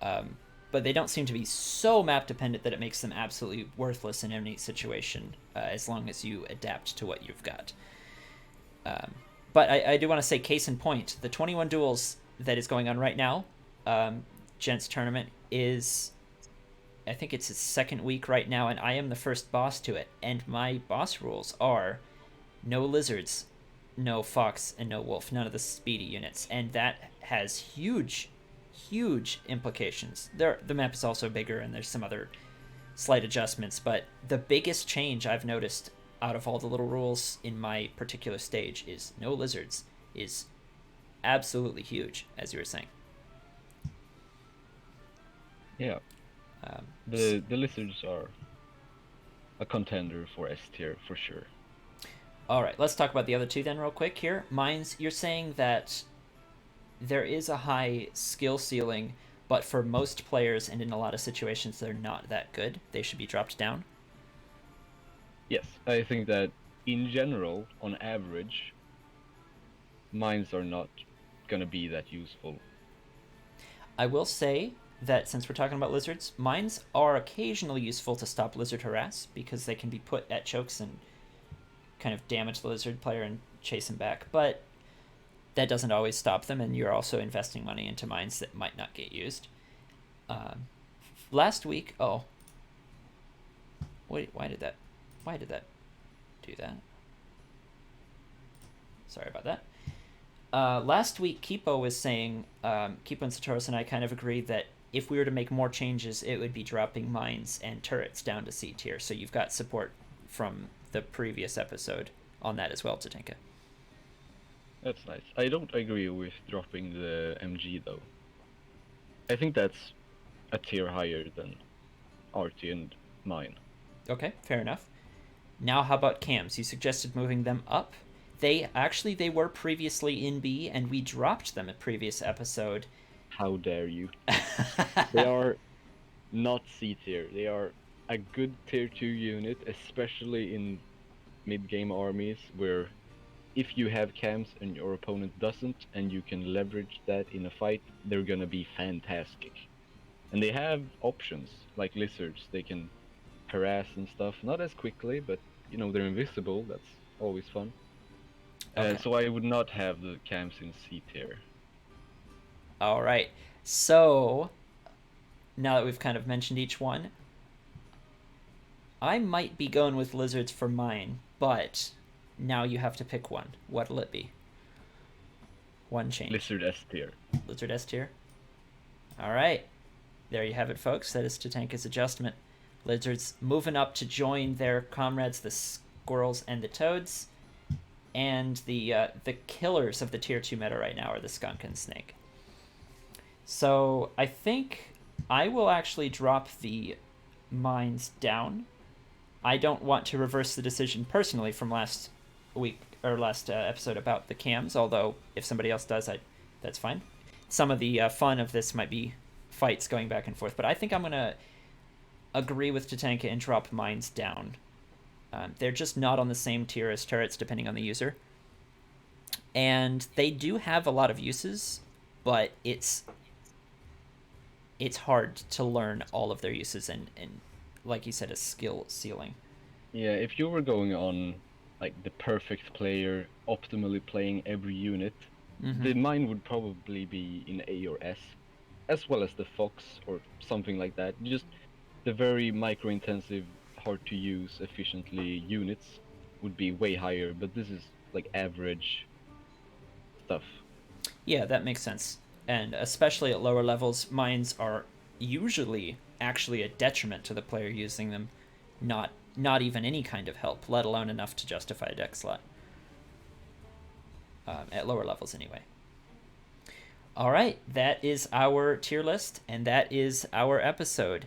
but they don't seem to be so map dependent that it makes them absolutely worthless in any situation, as long as you adapt to what you've got. But I do want to say, case in point, the 21 duels that is going on right now, Gents Tournament is, I think it's its second week right now, and I am the first boss to it. And my boss rules are no lizards, no fox, and no wolf, none of the speedy units. And that has huge, huge implications. The map is also bigger, and there's some other slight adjustments, but the biggest change I've noticed out of all the little rules in my particular stage is no lizards is absolutely huge, as you were saying. Yeah. The lizards are a contender for S tier for sure. All right, let's talk about the other two then real quick here. Mines, you're saying that there is a high skill ceiling, but for most players and in a lot of situations they're not that good. They should be dropped down. Yes, I think that in general, on average, mines are not gonna be that useful. I will say that since we're talking about lizards, mines are occasionally useful to stop lizard harass because they can be put at chokes and kind of damage the lizard player and chase him back, but that doesn't always stop them, and you're also investing money into mines that might not get used. Last week, wait, why did that do that? Sorry about that. Last week, Kipo was saying, Kipo and Satoros and I kind of agreed that if we were to make more changes, it would be dropping mines and turrets down to C tier. So you've got support from the previous episode on that as well, Tatanka. That's nice. I don't agree with dropping the MG though. I think that's a tier higher than RT and mine. Okay, fair enough. Now how about cams? You suggested moving them up. They were previously in B, and we dropped them at previous episode. How dare you? They are not C tier. They are a good tier 2 unit, especially in mid-game armies, where if you have cams and your opponent doesn't, and you can leverage that in a fight, they're gonna be fantastic. And they have options, like lizards. They can harass and stuff, not as quickly, but you know, they're invisible. That's always fun. Okay. So I would not have the cams in C tier. All right. So now that we've kind of mentioned each one, I might be going with lizards for mine, but now you have to pick one. What'll it be? One change. Lizard S tier. Lizard S tier. All right. There you have it, folks. That is Tatanka's adjustment. Lizards moving up to join their comrades, the squirrels and the toads. And the killers of the tier 2 meta right now are the skunk and snake. So I think I will actually drop the mines down. I don't want to reverse the decision personally from last week or last episode about the cams, although if somebody else does, that's fine. Some of the fun of this might be fights going back and forth, but I think I'm going to agree with Tatanka and drop mines down. They're just not on the same tier as turrets, depending on the user. And they do have a lot of uses, but it's hard to learn all of their uses and like you said, a skill ceiling. Yeah, if you were going on like the perfect player, optimally playing every unit, the mine would probably be in A or S, as well as the fox or something like that. Just the very micro-intensive, hard to use efficiently units would be way higher, but this is like average stuff. Yeah, that makes sense. And especially at lower levels, mines are usually actually a detriment to the player using them, not even any kind of help, let alone enough to justify a deck slot. At lower levels anyway. All right, that is our tier list, and that is our episode.